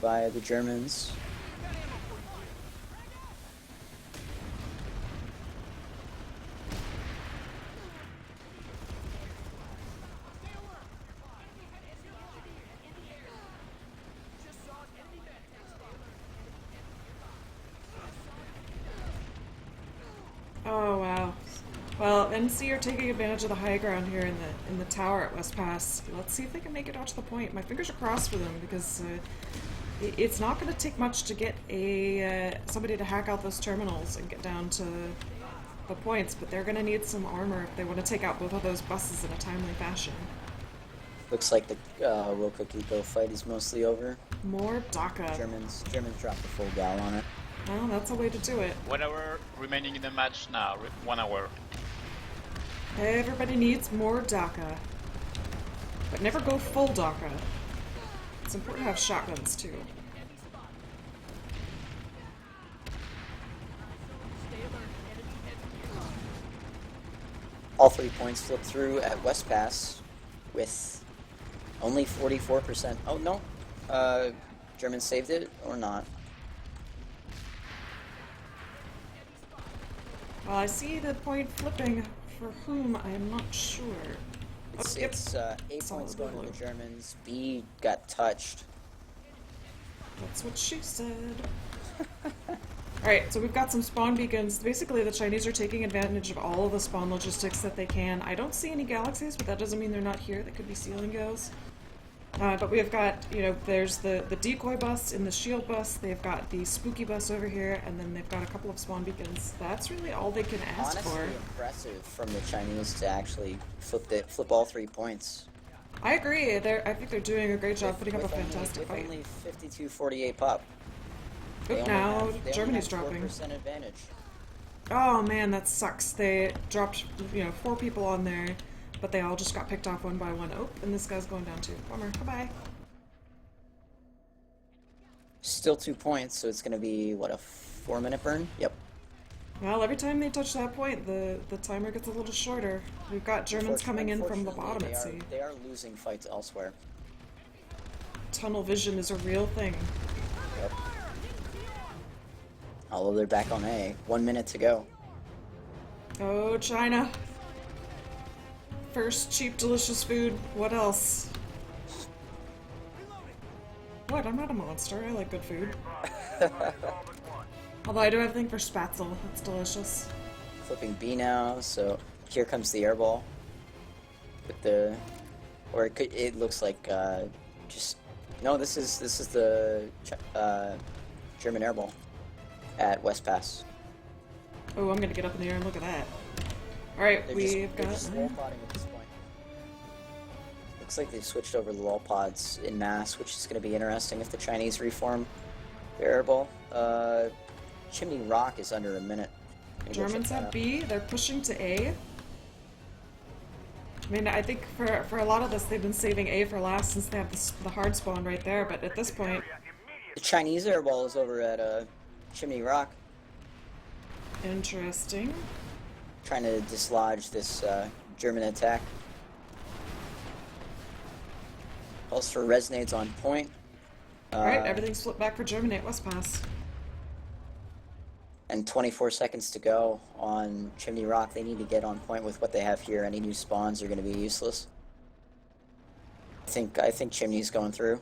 by the Germans. Well, NC are taking advantage of the high ground here in the tower at West Pass. Let's see if they can make it out to the point. My fingers are crossed for them because it's not going to take much to get a somebody to hack out those terminals and get down to the points, but they're going to need some armor if they want to take out both of those buses in a timely fashion. Looks like the Wilco Eco fight is mostly over. More DACA. Germans dropped a full gal on it. Well, that's a way to do it. 1 hour remaining in the match now. 1 hour. Everybody needs more DACA. But never go full DACA. It's important to have shotguns too. All 3 points flipped through at West Pass with only 44%. Oh no, Germans saved it or not? Well, I see the point flipping for whom I am not sure. It's, yep. it's A points going to the Germans. B got touched. That's what she said. Alright, so we've got some spawn beacons. Basically, the Chinese are taking advantage of all of the spawn logistics that they can. I don't see any galaxies, but that doesn't mean they're not here. They could be ceiling goes. But we have got, you know, there's the decoy bus in the shield bus. They've got the spooky bus over here, and then they've got a couple of spawn beacons. That's really all they can ask Honestly, for. impressive from the Chinese to actually flip all 3 points. I agree. I think they're doing a great job putting up a With fantastic fight. only 52-48 pop. Oop, now They Germany's only have dropping. 4% advantage. Oh man, that sucks. They dropped, you know, 4 people on there, but they all just got picked off one by one. Oh, and this guy's going down too. Bummer. Bye-bye. Still 2 points, so it's going to be, what, a 4-minute burn? Yep. Well, every time they touch that point, the timer gets a little shorter. We've got Germans coming in from the bottom at sea. They are losing fights elsewhere. Tunnel vision is a real thing. Yep. Although they're back on A. 1 minute to go. Oh, China. First cheap, delicious food. What else? What? I'm not a monster. I like good food. Although I do have a thing for spatzel. That's delicious. Flipping B now, so here comes the airball. With the... Or it looks like, just... No, this is the German airball at West Pass. Oh, I'm gonna get up in the air and look at that. Alright, They're got... just lol podding at this point. Looks like they've switched over the lol pods in mass, which is going to be interesting if the Chinese reform their airball. Chimney Rock is under a minute. Germans have B, they're pushing to A. I mean, I think for a lot of this, they've been saving A for last since they have the hard spawn right there, but at this point... The Chinese airball is over at Chimney Rock. Interesting. Trying to dislodge this German attack. Pulse for resonates on point. Alright, everything's flipped back for Germany at West Pass. And 24 seconds to go on Chimney Rock. They need to get on point with what they have here. Any new spawns are going to be useless. I think Chimney's going through.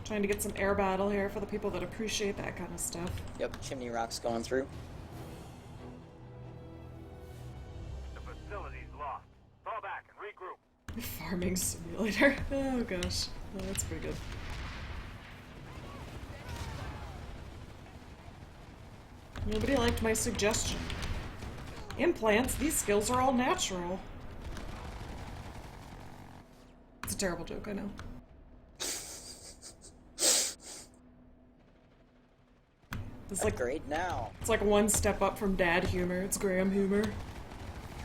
Trying to get some air battle here for the people that appreciate that kind of stuff. Yep, Chimney Rock's going through. The facility's lost. Fall back and regroup. Farming simulator. Oh gosh. Oh, that's pretty good. Nobody liked my suggestion. Implants, these skills are all natural. It's a terrible joke, I know. It's like Great now. It's like one step up from dad humor. It's Graham humor.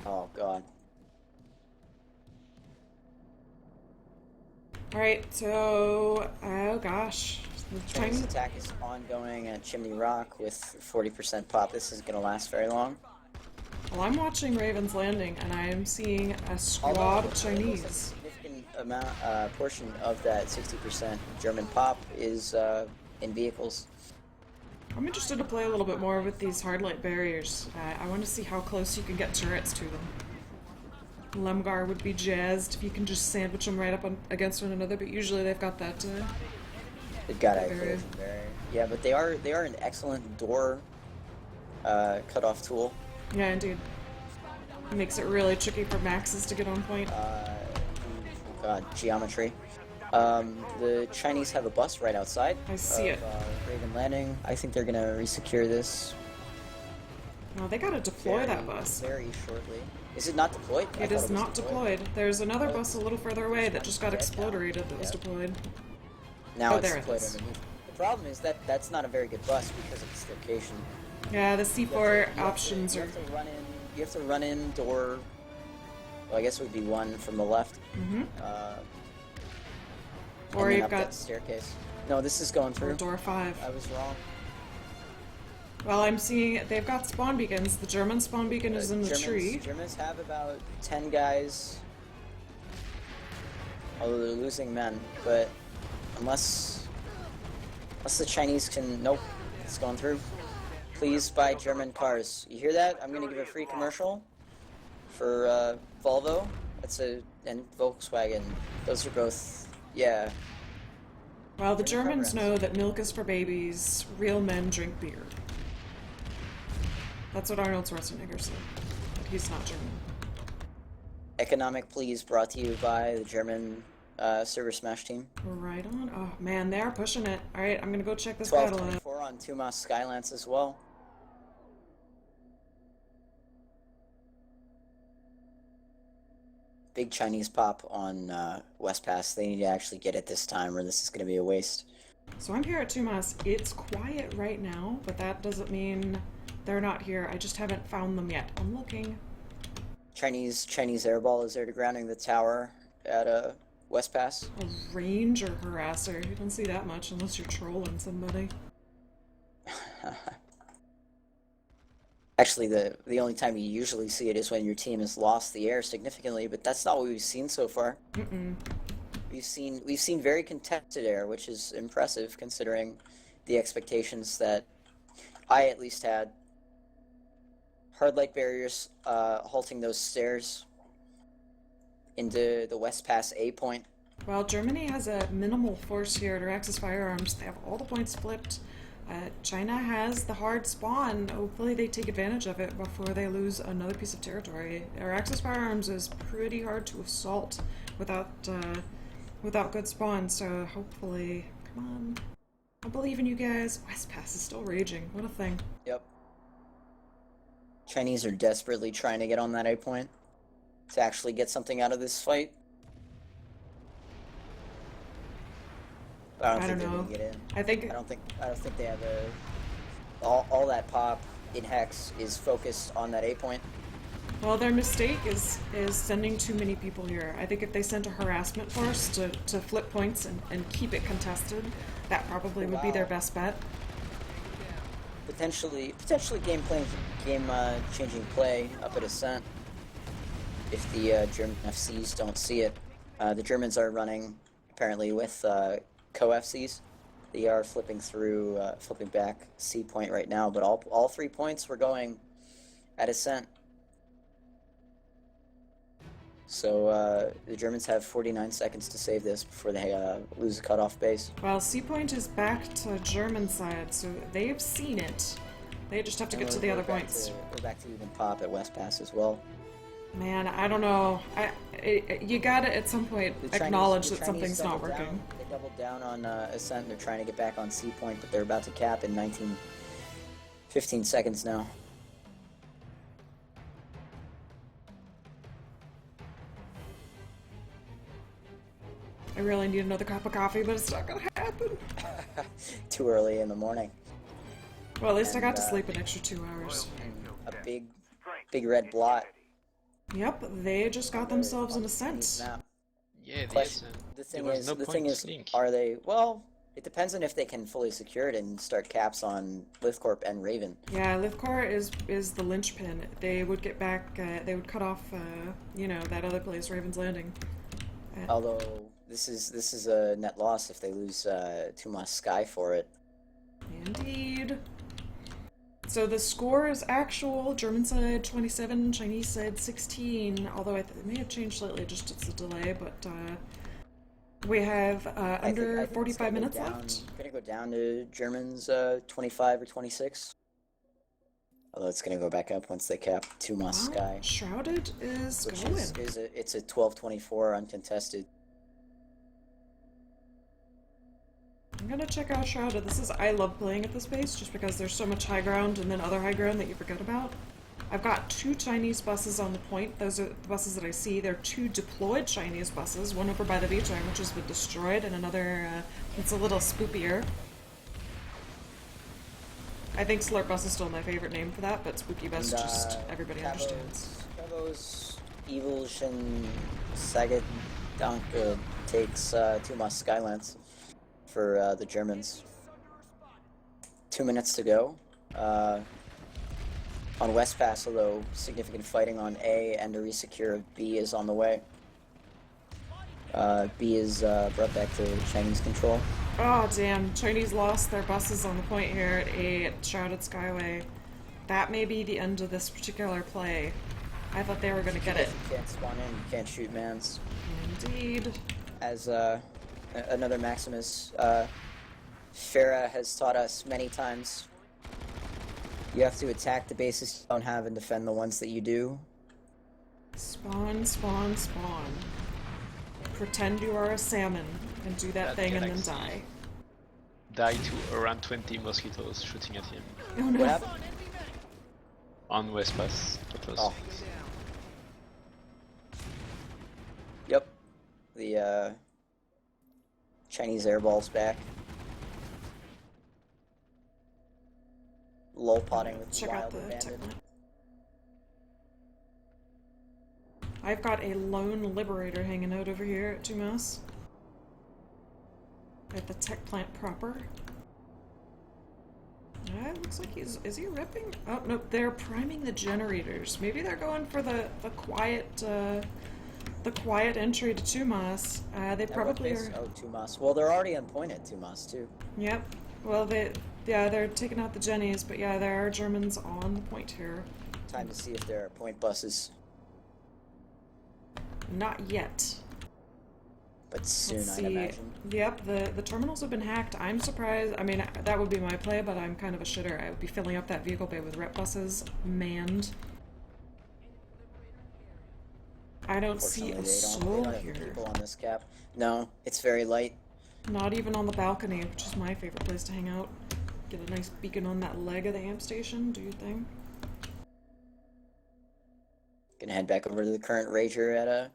Oh god. Alright, so... Oh gosh. The Chinese Chinese... attack is ongoing at Chimney Rock with 40% pop. This isn't going to last very long. Well, I'm watching Raven's Landing, and I am seeing a squad Although, of a Chinese. significant portion of that 60% German pop is in vehicles. I'm interested to play a little bit more with these hard light barriers. I want to see how close you can get turrets to them. Lemgar would be jazzed if you can just sandwich them right up against one another, but usually they've got that They've got a Barrier. collision barrier. Yeah, but they are an excellent door cutoff tool. Yeah, indeed. It makes it really tricky for Maxes to get on point. God, geometry. The Chinese have a bus right outside. I see it. Raven Landing. I think they're gonna resecure this Oh, they gotta deploy that bus. very shortly. Is it not deployed? I It thought is was not deployed. There's anoted bus a little further away that just got exploderated that was Yeah. deployed. Now Oh, it's there it deployed is. underneath. The problem is that that's not a very good bus because of its location. Yeah, the C4 You options you are. have to run in. You have to run in door. Well, I guess it would be one from the left. Mm-hmm. And Or then you've up got that staircase. No, this is going through. door 5. I was wrong. Well, I'm seeing they've got spawn beacons. The German spawn beacon is in the tree. Germans have about 10 guys. Although they're losing men, but unless the Chinese can, nope, it's going through. Please buy German cars. You hear that? I'm gonna give a free commercial for Volvo. And Volkswagen. Those are both, yeah. Well, the Germans know that milk is for babies. Real men drink beer. That's what Arnold Schwarzenegger said. But he's not German. Economic please brought to you by the German Server Smash team. Right on. Oh man, they are pushing it. All right, I'm gonna go check this battle out. 1224 on Tumas Skylance as well. Big Chinese pop on West Pass. They need to actually get it this time or this is going to be a waste. So I'm here at Tumas. It's quiet right now, but that doesn't mean they're not here. I just haven't found them yet. I'm looking. Chinese airball is there to grounding the tower at West Pass. A ranger harasser. You don't see that much unless you're trolling somebody. Actually, the only time you usually see it is when your team has lost the air significantly, but that's not what we've seen so far. Mm-mm. We've seen very contested air, which is impressive considering the expectations that I at least had. Hard light barriers halting those stairs into the West Pass A point. Well, Germany has a minimal force here at Araxis Firearms. They have all the points flipped. China has the hard spawn. Hopefully they take advantage of it before they lose another piece of territory. Araxis Firearms is pretty hard to assault without good spawn, so hopefully, come on. I believe in you guys. West Pass is still raging. What a thing. Yep. Chinese are desperately trying to get on that A point to actually get something out of this fight. But I don't think they're know. gonna get in. I don't think they have all that pop in Hex is focused on that A point. Well, their mistake is sending too many people here. I think if they sent a harassment force to flip points and keep it contested, that probably would be their best bet. Potentially game changing play up at Ascent if the German FCs don't see it. The Germans are running apparently with co-FCs. They are flipping back C point right now, but all 3 points were going at Ascent. So the Germans have 49 seconds to save this before they lose a cutoff base. Well, C point is back to GermanSide, so they've seen it. They just have to get to the other points. We're back to even pop at West Pass as well. Man, I don't know. You gotta at some point acknowledge that something's not working. They doubled down on Ascent. They're trying to get back on C point, but they're about to cap in 15 seconds now. I really need another cup of coffee, but it's not gonna happen. Too early in the morning. Well, at least I got to sleep an extra 2 hours. A big red blot. Yep, they just got themselves an ascent. Yeah, Question. The thing is, are they? Well, it depends on if they can fully secure it and start caps on Lithcorp and Raven. Yeah, Livcore is the linchpin. They would get back. They would cut off. That other place, Raven's Landing. Although this is a net loss if they lose Tumas Sky for it. Indeed. So the score is actual: German side 27, Chinese side 16. Although it may have changed slightly, just it's a delay. But We have I under think it's 45 gonna go minutes down, left. Gonna go down to Germans 25 or 26. Although it's gonna go back up once they cap 2 Moss Well, Sky, Shrouded is which going. it's a 12-24 uncontested. I'm gonna check out Shrouded. I love playing at this pace just because there's so much high ground and then other high ground that you forget about. I've got 2 Chinese buses on the point. Those are the buses that I see. There are 2 deployed Chinese buses, one over by the beach line, which has been destroyed, and another it's a little spookier. I think Slurp Bus is still my favorite name for that, but Spooky Bus just everybody understands. Cavo's Evolution Saget Dunk takes 2 Moss Skylance for the Germans. 2 minutes to go. On West Pass, although significant fighting on A and a resecure of B is on the way. B is brought back to Chinese control. Oh damn, Chinese lost their buses on the point here at A at Shrouded Skyway. That may be the end of this particular play. I thought they were gonna get it. You can't spawn in, you can't shoot mans. Indeed. As another Maximus, Farah has taught us many times, you have to attack the bases you don't have and defend the ones that you do. Spawn, spawn, spawn. Pretend you are a salmon and do that thing and then galaxy die. Die to around 20 mosquitoes shooting at him Oh no. What happened? on West Pass. That was Oh. Yep. The Chinese airball's back. Lol potting with Check out wild the abandon. tech plant. I've got a lone liberator hanging out over here at 2 Mouse. At the tech plant proper. Looks like is he ripping? Oh no, they're priming the generators. Maybe they're going for the quiet entry to 2 Mouse. They probably are. Oh, 2 Moss. Well, they're already on point at 2 Moss too. Yep. Well, they're taking out the Jennies, but yeah, there are Germans on the point here. Time to see if there are point buses, Not yet. but soon Let's I'd see. imagine. Yep, the terminals have been hacked. I'm surprised. I mean, that would be my play, but I'm kind of a shitter. I would be filling up that vehicle bay with rep buses, manned. I don't see Fortunately, a they soul don't have here. people on this cap. No, it's very light. Not even on the balcony, which is my favorite place to hang out. Get a nice beacon on that leg of the amp station, do your thing. Gonna head back over to the current Rager at a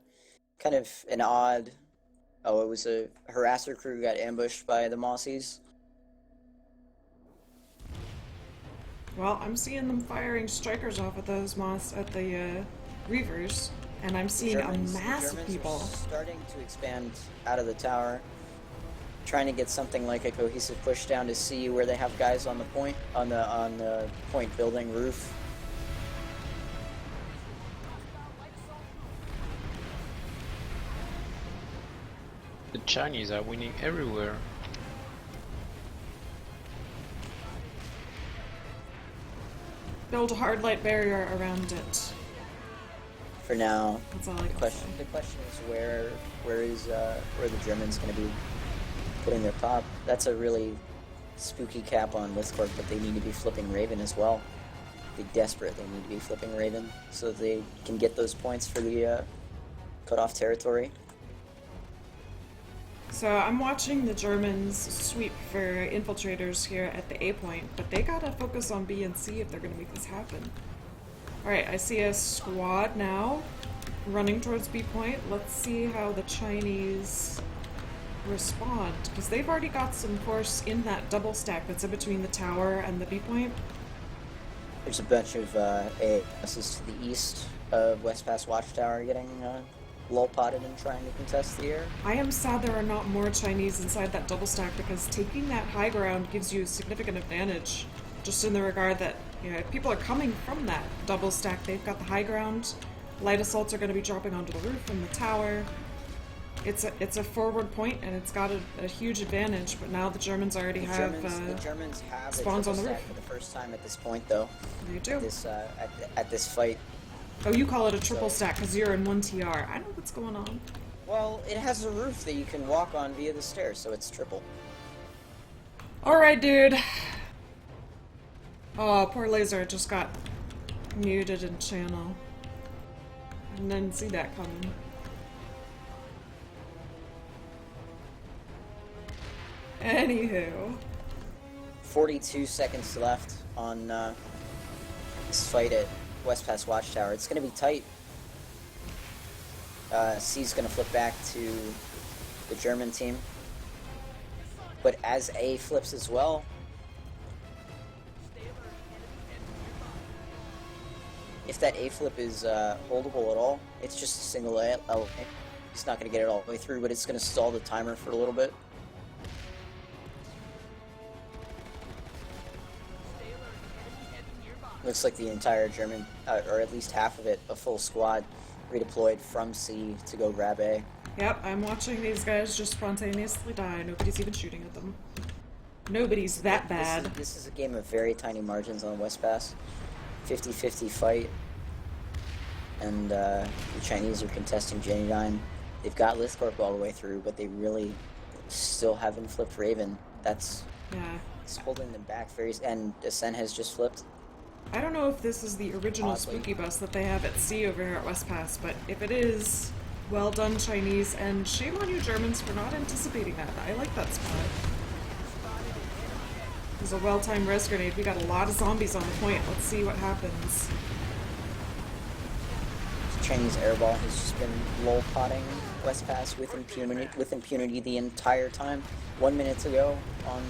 kind of an odd. Oh, it was a harasser crew got ambushed by the Mossies. Well, I'm seeing them firing strikers off at those at the Reavers, and I'm seeing a mass of Germans people. are starting to expand out of the tower, trying to get something like a cohesive push down to see where they have guys on the point on the point building roof. the Chinese are winning everywhere. Build a hard light barrier around it. For now, That's all I can say. the question is where the Germans going to be putting their pop. That's a really spooky cap on Lithcorp, but they need to be flipping Raven as well. They're desperate. They need to be flipping Raven so that they can get those points for the cut-off territory. So I'm watching the Germans sweep for infiltrators here at the A point, but they gotta focus on B and C if they're gonna make this happen. Alright, I see a squad now running towards B point. Let's see how the Chinese respond, because they've already got some force in that double stack that's in between the tower and the B point. There's a bunch of ASs to the east of West Pass Watchtower getting lull potted and trying to contest the air. I am sad there are not more Chinese inside that double stack, because taking that high ground gives you a significant advantage, just in the regard that, you know, if people are coming from that double stack, they've got the high ground. Light assaults are going to be dropping onto the roof from the tower. It's a forward point, and it's got a huge advantage, but now the Germans already The have Germans have a spawns triple on the stack roof. for the first time at this point, though. They do. At this fight. Oh, you call it a triple stack because you're in 1 TR. I know what's going on. Well, it has a roof that you can walk on via the stairs, so it's triple. Alright, dude. Oh, poor laser just got muted in channel. I didn't see that coming. Anywho. 42 seconds left on this fight at West Pass Watchtower. It's going to be tight. C's going to flip back to the German team. But as A flips as well, if that A flip is holdable at all, it's just a single A. He's not going to get it all the way through, but it's going to stall the timer for a little bit. Looks like the entire German, or at least half of it, a full squad, redeployed from C to go grab A. Yep, I'm watching these guys just spontaneously die. Nobody's even shooting at them. Nobody's that bad. This is a game of very tiny margins on West Pass. 50-50 fight. And the Chinese are contesting Genudyne. They've got Lithcorp all the way through, but they really still haven't flipped Raven. That's it's holding them back. And Ascent has just flipped. I don't know if this is the original Oddly. spooky bus that they have at C over here at West Pass, but if it is, well done, Chinese, and shame on you Germans for not anticipating that. I like that spot. It was a well-timed res grenade. We got a lot of zombies on the point. Let's see what happens. Chinese airball has just been lol-potting West Pass with impunity the entire time. 1 minute to go on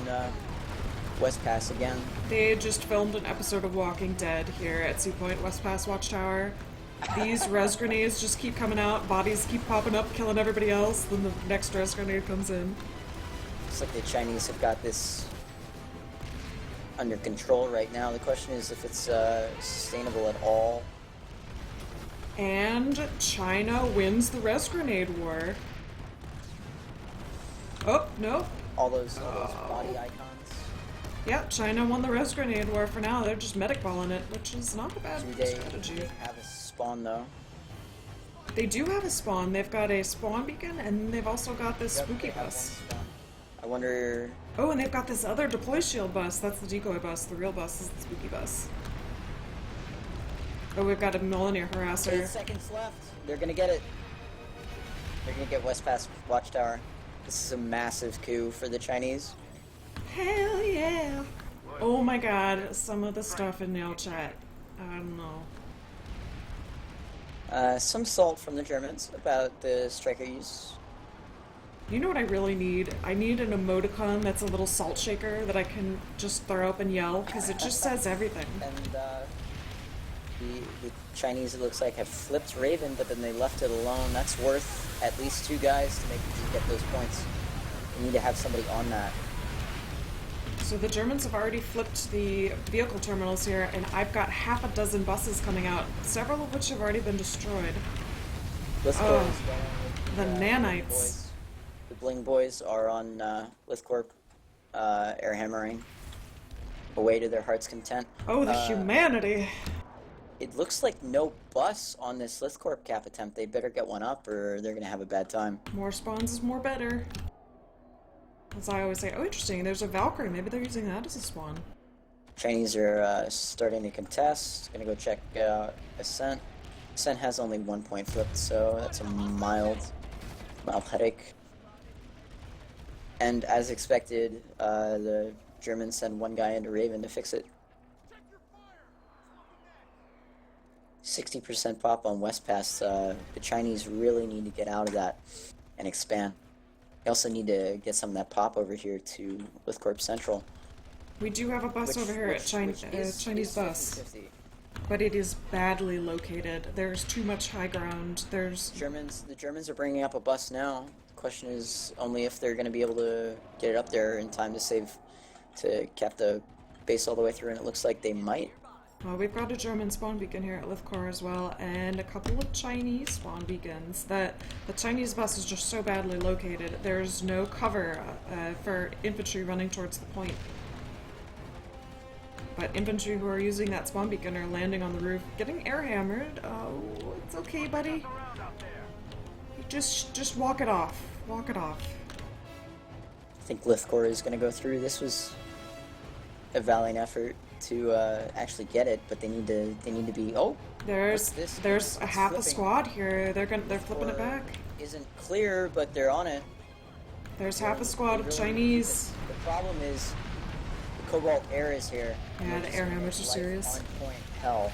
West Pass again. They just filmed an episode of Walking Dead here at Sea Point, West Pass Watchtower. These res grenades just keep coming out, bodies keep popping up, killing everybody else, then the next res grenade comes in. Looks like the Chinese have got this under control right now. The question is if it's sustainable at all. And China wins the res grenade war. Oh, no. All those body icons. Yep, China won the res grenade war for now. They're just medic balling it, which is not a bad Do they strategy. have a spawn though? They do have a spawn. They've got a spawn beacon, and they've also got this Yep, spooky they have bus. one spawn. I wonder. Oh, and they've got this other deploy shield bus. That's the decoy bus. The real bus is the spooky bus. Oh, we've got a Millennium 8 harasser. seconds left. They're gonna get it. They're gonna get West Pass Watchtower. This is a massive coup for the Chinese. Hell yeah! Oh my god, some of the stuff in Nail Chat. I don't know. Some salt from the Germans about the striker use. You know what I really need? I need an emoticon that's a little salt shaker that I can just throw up and yell, because it just says everything. And the Chinese, it looks like, have flipped Raven, but then they left it alone. That's worth at least 2 guys to get those points. You need to have somebody on that. So the Germans have already flipped the vehicle terminals here, and I've got half a dozen buses coming out, several of which have already been destroyed. Lithcorp Oh, is going with, the nanites. Boys. The Bling Boys are on Lithcorp, air hammering away to their heart's content. Oh, the humanity! It looks like no bus on this Lithcorp cap attempt. They better get one up or they're going to have a bad time. More spawns is more better. As I always say, oh interesting, there's a Valkyrie, maybe they're using that as a spawn. Chinese are starting to contest. Gonna go check Ascent. Ascent has only 1 point flipped, so that's a mild headache. And as expected, the Germans send 1 guy into Raven to fix it. 60% pop on West Pass. The Chinese really need to get out of that and expand. They also need to get some of that pop over here to Lithcorp Central. We do have a bus over here at Chinese bus, 50-50. but it is badly located. There's too much high ground. There's The Germans are bringing up a bus now. The question is only if they're going to be able to get it up there in time to cap the base all the way through, and it looks like they might. well, we've got a German spawn beacon here at Lithcor as well, and a couple of Chinese spawn beacons. The Chinese bus is just so badly located. There's no cover for infantry running towards the point. But infantry who are using that spawn beacon are landing on the roof, getting air hammered. Oh, it's okay, buddy. You Just walk it off. Walk it off. I think Lithcor is going to go through. This was a valiant effort to actually get it, but they need to be. Oh, There's what's this? there's a It's half a flipping. squad here. They're flipping it Lithcor back. Isn't clear, but they're on it. There's half a squad of They really- Chinese. The problem is the Cobalt Air is here. Yeah, They're the just air in hammers are life serious. On point hell.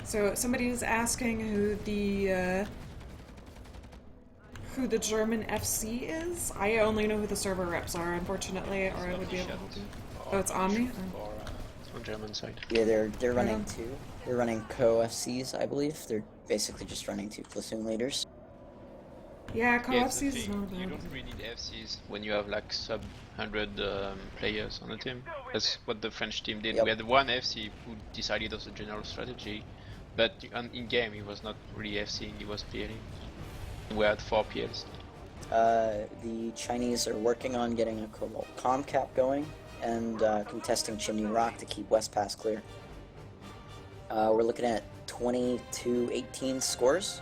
So somebody was asking who the German FC is. I only know who the server reps are, unfortunately, or I would be able to help you. Oh, it's Omni? Oh. On German side. Yeah, they're running Yeah. two. They're running co-FCs, I believe. They're basically just running two platoon leaders. Yeah, Yeah, co-FCs it's the is thing. not You bad. don't really need FCs when you have like sub 100 players on the team. That's what the French team did. Yep. We had one FC who decided as a general strategy, but in game he was not really FCing, he was PLing. We had 4 PLs. The Chinese are working on getting a Cobalt comm cap going and contesting Chimney Rock to keep West Pass clear. We're looking at 22-18 scores,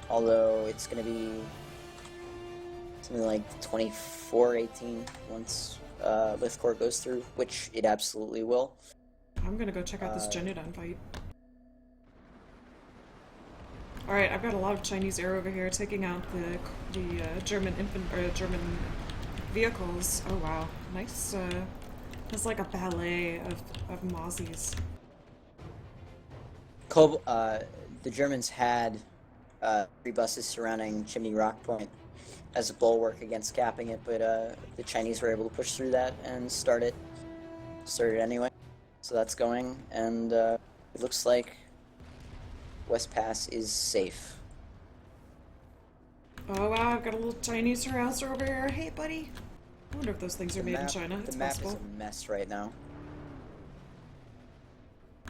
although it's going to be something like 24-18 once Lithcor goes through, which it absolutely will. I'm gonna go check out this Genudan fight. Alright, I've got a lot of Chinese air over here taking out the German German vehicles. Oh wow, nice. It's like a ballet of Mozzies. The Germans had 3 buses surrounding Chimney Rock Point as a bulwark against capping it, but the Chinese were able to push through that and start it anyway. So that's going, and it looks like West Pass is safe. Oh wow, I've got a little Chinese harasser over here. Hey buddy. I wonder if those things are made in China. The It's map possible. is a mess right now.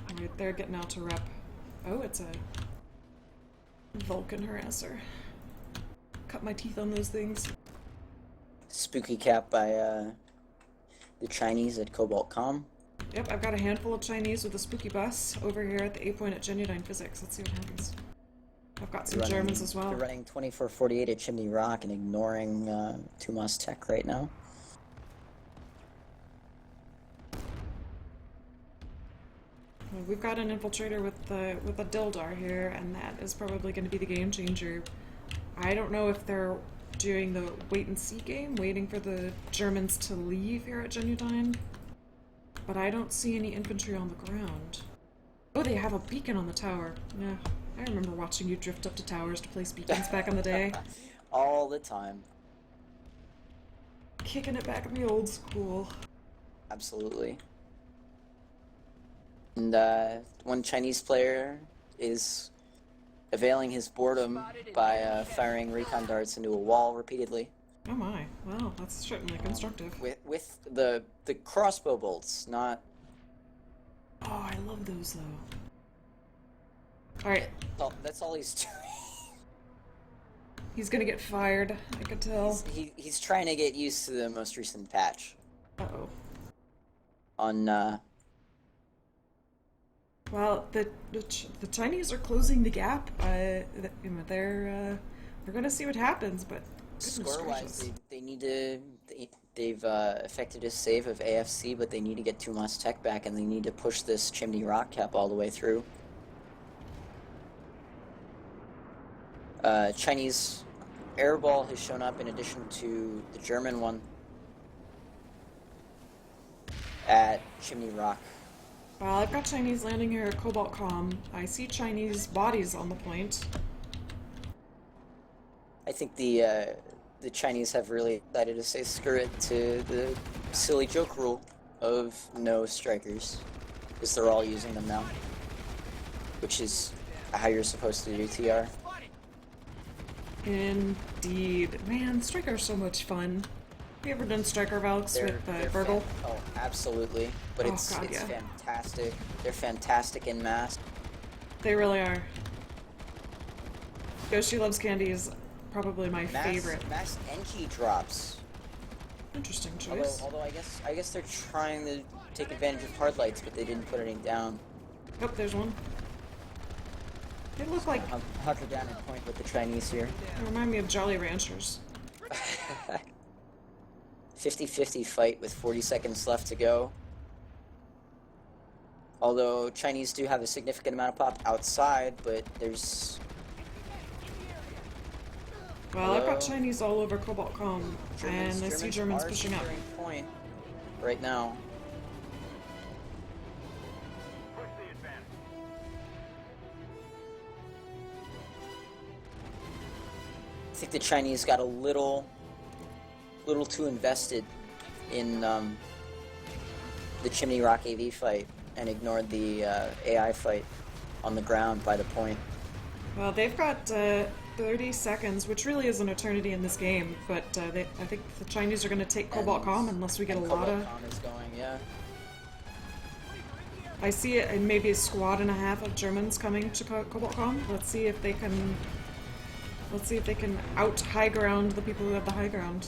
Alright, they're getting out to rep. Oh, it's a Vulcan harasser. Cut my teeth on those things. Spooky cap by the Chinese at Cobalt Com. Yep, I've got a handful of Chinese with a spooky bus over here at the A point at Genuine Physics. Let's see what happens. I've got some Germans as well. They're running 24-48 at Chimney Rock and ignoring Tumas Tech right now. Well, we've got an infiltrator with a Dildar here, and that is probably going to be the game changer. I don't know if they're doing the wait and see game, waiting for the Germans to leave here at Genuine, but I don't see any infantry on the ground. Oh, they have a beacon on the tower. Yeah, I remember watching you drift up to towers to place beacons back in the day. All the time. Kicking it back in the old school. Absolutely. And one Chinese player is availing his boredom by firing recon darts into a wall repeatedly. Oh my, well, that's certainly constructive. With the crossbow bolts, not... Oh, I love those though. Alright, That's all he's doing. he's gonna get fired, I could tell. He's trying to get used to the most recent patch. Uh-oh. On, Well, the Chinese are closing the gap. They're we're gonna see what happens, but goodness score-wise, gracious. they need to... They've effected a save of AFC, but they need to get Tumas Tech back, and they need to push this Chimney Rock cap all the way through. Chinese airball has shown up in addition to the German one at Chimney Rock. Well, I've got Chinese landing here at Cobalt Com. I see Chinese bodies on the point. I think the Chinese have really decided to say screw it to the silly joke rule of no strikers, because they're all using them now, which is how you're supposed to do TR. Indeed. Man, Striker are so much fun. Have you ever done Striker Valks with Burgle? Oh, absolutely. But Oh, it's God, yeah. fantastic. They're fantastic in mass. They really are. Yoshi Loves Candy is probably my favorite. Mass NG drops. Interesting choice. Although I guess they're trying to take advantage of hard lights, but they didn't put any down. Oh, there's one. They look like, Hunker down and point with the Chinese here. they remind me of Jolly Ranchers. 50-50 fight with 40 seconds left to go. Although Chinese do have a significant amount of pop outside, but there's... Well, I've got Hello? Chinese all over Cobalt.com, and I see Germans are pushing up. securing point right now. Push the advantage. I think the Chinese got a little too invested in the Chimney Rock AV fight and ignored the AI fight on the ground by the point. Well, they've got 30 seconds, which really is an eternity in this game, but I think the Chinese are going to take Cobalt.com unless we get a lot of... Cobalt.com is going, yeah. I see it in maybe a squad and a half of Germans coming to Cobalt.com. Let's see if they can... Let's see if they can out-high ground the people who have the high ground.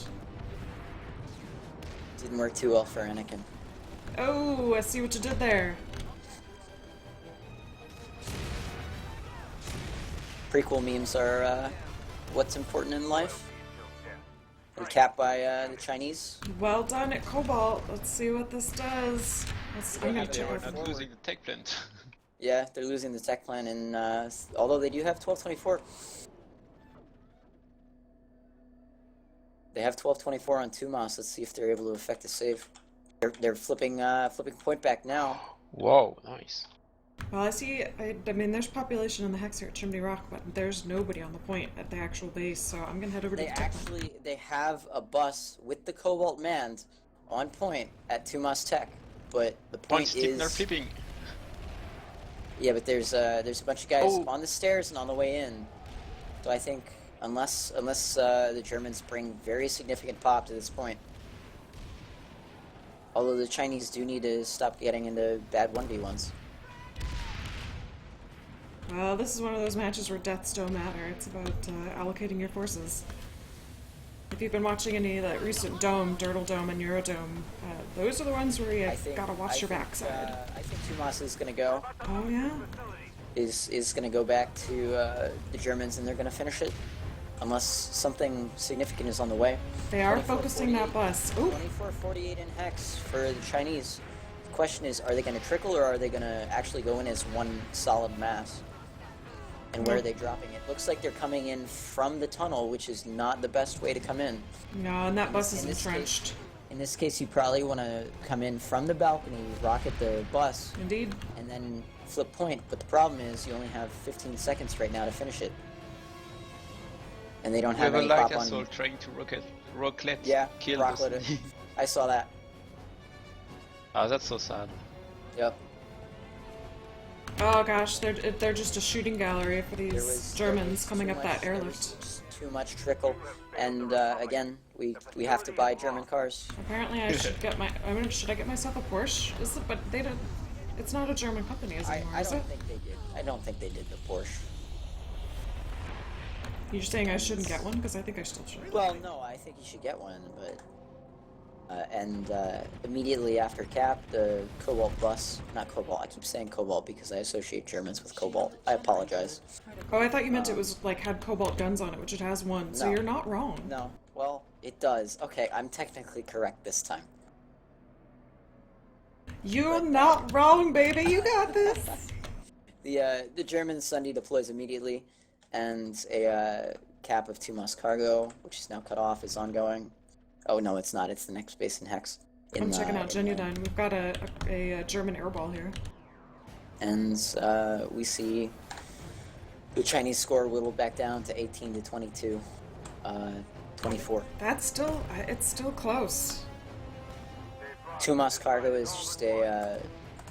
Didn't work too well for Anakin. Oh, I see what you did there. Prequel memes are what's important in life. And capped by the Chinese. Well done at Cobalt. Let's see what this does. I'm gonna They check were out not losing the tech plant. Yeah, they're losing the tech plan, and although they do have 1224. They have 1224 on Tumas. Let's see if they're able to effect a save. They're flipping point back now. Whoa, nice. Well, I mean, there's population in the Hex here at Chimney Rock, but there's nobody on the point at the actual base, so I'm gonna head over to the tech plant. They have a bus with the Cobalt manned on point at Tumas Tech, but the point They're is... flipping. Yeah, but there's a bunch of guys Oh. on the stairs and on the way in. So I think unless the Germans bring very significant pop to this point. Although the Chinese do need to stop getting into bad 1v1s. Well, this is one of those matches where deaths don't matter. It's about allocating your forces. If you've been watching any of that recent Dome, Dirtle Dome, and Eurodome, those are the ones where you gotta watch your backside. I think Tumas is gonna go. Oh yeah? Is gonna go back to the Germans, and they're gonna finish it. Unless something significant is on the way. They are focusing that bus. Ooh! 24-48 in Hex for the Chinese. The question is, are they going to trickle or are they going to actually go in as one solid mass? And where are they dropping it? Looks like they're coming in from the tunnel, which is not the best way to come in. No, and that bus is In this entrenched. In this case, you probably want to come in from the balcony, rocket the bus, Indeed. and then flip point. But the problem is you only have 15 seconds right now to finish it. And they don't We have have a any light pop on... assault trying to rocklet Yeah, kill rocklet us. it. I saw that. Oh, that's so sad. Yep. Oh gosh, they're just a shooting gallery for There these was Germans too coming up much- that there was airlift. just too much trickle, and again, we have to buy German cars. Apparently, I should get my. I mean, should I get myself a Porsche? Is it? But they don't. It's not a German company, is it? Anymore, I is don't it? think they did. I don't think they did the Porsche. You're saying I shouldn't get one because I think I still should. Well, no, I think you should get one, but immediately after Cap, the Cobalt bus, not Cobalt. I keep saying Cobalt because I associate Germans with Cobalt. I apologize. Oh, I thought you meant it was like had cobalt guns on it, which it has one. So No. you're not wrong. No, well, it does. Okay, I'm technically correct this time. You're not wrong, baby. You got this. The German Sunday deploys immediately, and a cap of 2 Moss cargo, which is now cut off, is ongoing. Oh no, it's not. It's the next base in Hex. I'm checking out Genudyne. We've got a German airball here. And we see the Chinese score whittled back down to 18 to 22, 24. That's still. It's still close. 2 Moss cargo is just a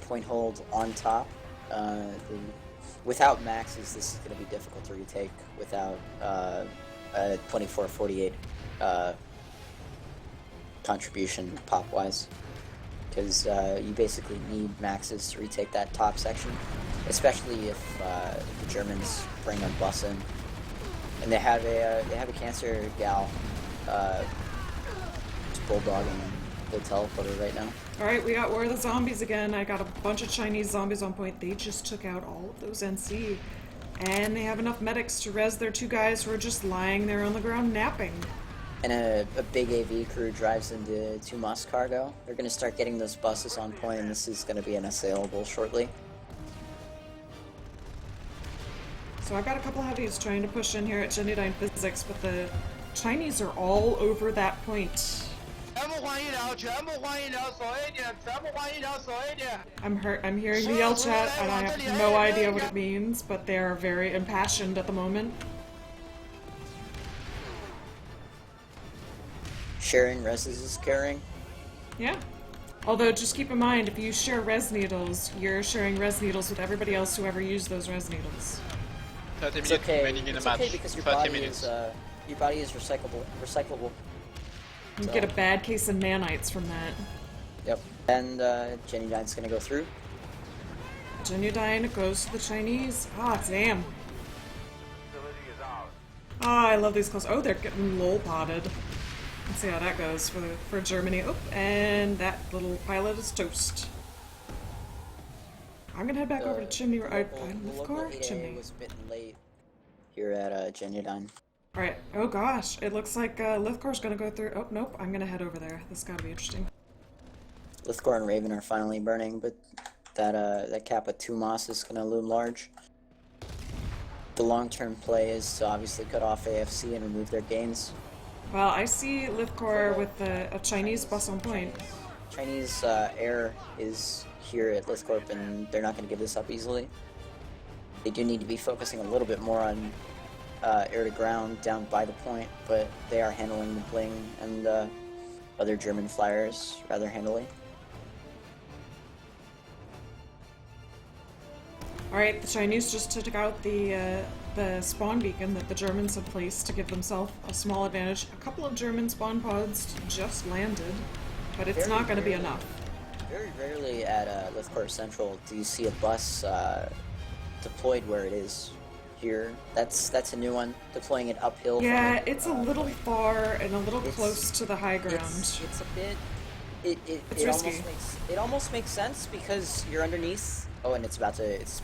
point hold on top. Without maxes, this is going to be difficult to retake without a 24-48 contribution pop-wise. Because you basically need maxes to retake that top section, especially if the Germans bring a bus in. And they have a cancer gal just bulldogging the teleporter right now. Alright, we got War of the Zombies again. I got a bunch of Chinese zombies on point. They just took out all of those NC. And they have enough medics to res their 2 guys who are just lying there on the ground napping. And a big AV crew drives into 2 Moss cargo. They're going to start getting those buses on point, and this is going to be an assailable shortly. So I've got a couple heavies trying to push in here at Genuine Physics, but the Chinese are all over that point. I'm hearing the yell chat, and I have no idea what it means, but they are very impassioned at the moment. Sharing reses is carrying. Yeah. Although, just keep in mind, if you share res needles, you're sharing res needles with everybody else who ever used those res needles. 30 It's minutes okay. remaining in It's the match. okay because 30 minutes. your body is recyclable. You get a bad case of nanites from that. Yep. And Genuine's going to go through. Genuine goes to the Chinese. Ah, damn. Facility is ours. Ah, I love these close. Oh, they're getting lol potted. Let's see how that goes for Germany. Oh, and that little pilot is toast. I'm gonna head back over to Chimney. Local Chimney. 8A was bitten late here at Genuine. Alright. Oh gosh, it looks like Lithcor's gonna go through. Oh, nope. I'm gonna head over there. This gotta be interesting. Lithcor and Raven are finally burning, but that cap with 2 Moss is going to loom large. The long-term play is to obviously cut off AFC and remove their gains. Well, I see Lithcor with a Chinese bus on point. Chinese air is here at Lithcorp, and they're not going to give this up easily. They do need to be focusing a little bit more on air to ground down by the point, but they are handling the Bling and other German flyers rather handily. Alright, the Chinese just took out the spawn beacon that the Germans had placed to give themselves a small advantage. A couple of German spawn pods just landed, but it's not going to be enough. Very rarely at Lithcorp Central do you see a bus deployed where it is here. That's a new one, deploying it uphill. Yeah, from, it's a little far and a little it's- close to the high ground. It's a bit. It's It risky. almost makes sense because you're underneath. Oh, and it's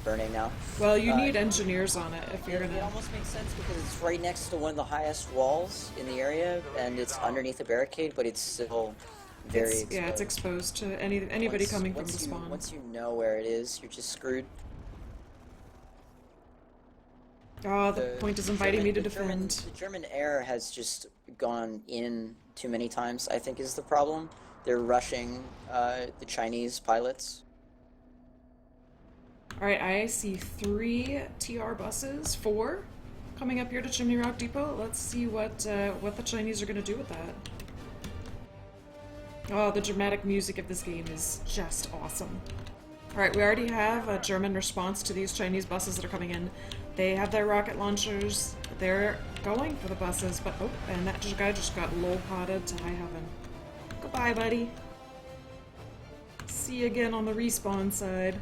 burning now. Well, you need engineers on it if you're It gonna. almost makes sense because it's right next to one of the highest walls in the area, and it's underneath a barricade, but it's still very exposed. Yeah, it's exposed to anybody coming from the once spawn. Once you know where it is, you're just screwed. Oh, the point is inviting me to defend. The German air has just gone in too many times, I think, is the problem. They're rushing the Chinese pilots. Alright, I see 3 TR buses, 4, coming up here to Chimney Rock Depot. Let's see what the Chinese are gonna do with that. Oh, the dramatic music of this game is just awesome. Alright, we already have a German response to these Chinese buses that are coming in. They have their rocket launchers. They're going for the buses, but oh, and that guy just got lol-potted to high heaven. Goodbye, buddy. See you again on the respawn side.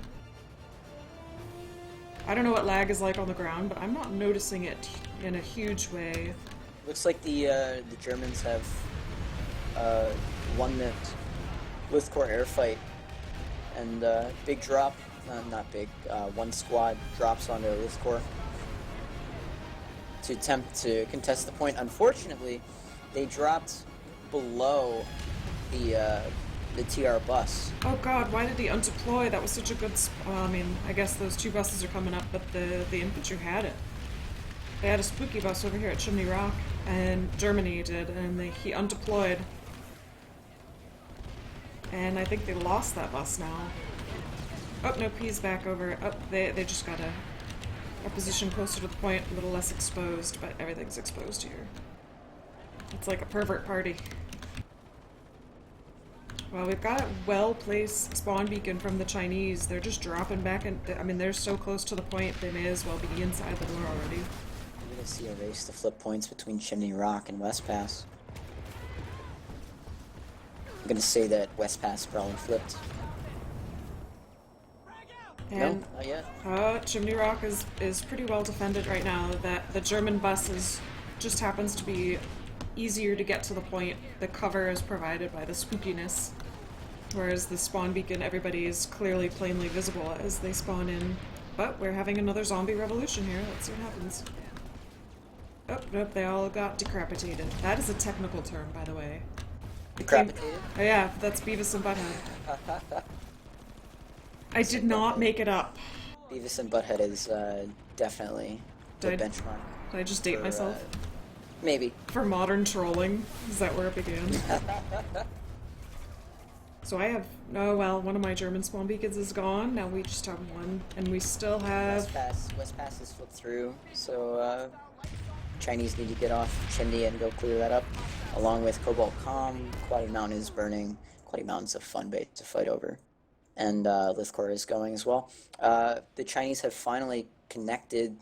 I don't know what lag is like on the ground, but I'm not noticing it in a huge way. Looks like the Germans have won the Lithcorp air fight, and big drop, not big, one squad drops onto Lithcorp to attempt to contest the point. Unfortunately, they dropped below the TR bus. Oh god, why did he undeploy? That was such a good well, I mean, I guess those 2 buses are coming up, but the infantry had it. They had a spooky bus over here at Chimney Rock, and Germany did, and he undeployed. And I think they lost that bus now. Oh, no, P's back over. Oh, they just got a position closer to the point, a little less exposed, but everything's exposed here. It's like a pervert party. Well, we've got a well-placed spawn beacon from the Chinese. They're just dropping back, and I mean, they're so close to the point, they may as well be inside the door already. You're gonna see a race to flip points between Chimney Rock and West Pass. I'm gonna say that West Pass probably flipped. And No, not yet. Chimney Rock is pretty well defended right now. That the German bus just happens to be easier to get to the point. The cover is provided by the spookiness, whereas the spawn beacon, everybody is clearly plainly visible as they spawn in. But we're having another zombie revolution here. Let's see what happens. Oh, nope, they all got decrepitated. That is a technical term, by the way. Decrepitated? Oh yeah, that's Beavis and Butthead. I did not make it up. Beavis and Butthead is definitely the Did I- benchmark. Did I just date for, myself? Maybe. For modern trolling? Is that where it began? So I have... Oh well, one of my German spawn beacons is gone. Now we just have one. And we still have... West Pass is flipped through, so Chinese need to get off Chimney and go clear that up. Along with Cobalt Calm, Quaddy Mountain is burning. Quaddy Mountain's a fun bait to fight over. And Lithcor is going as well. The Chinese have finally connected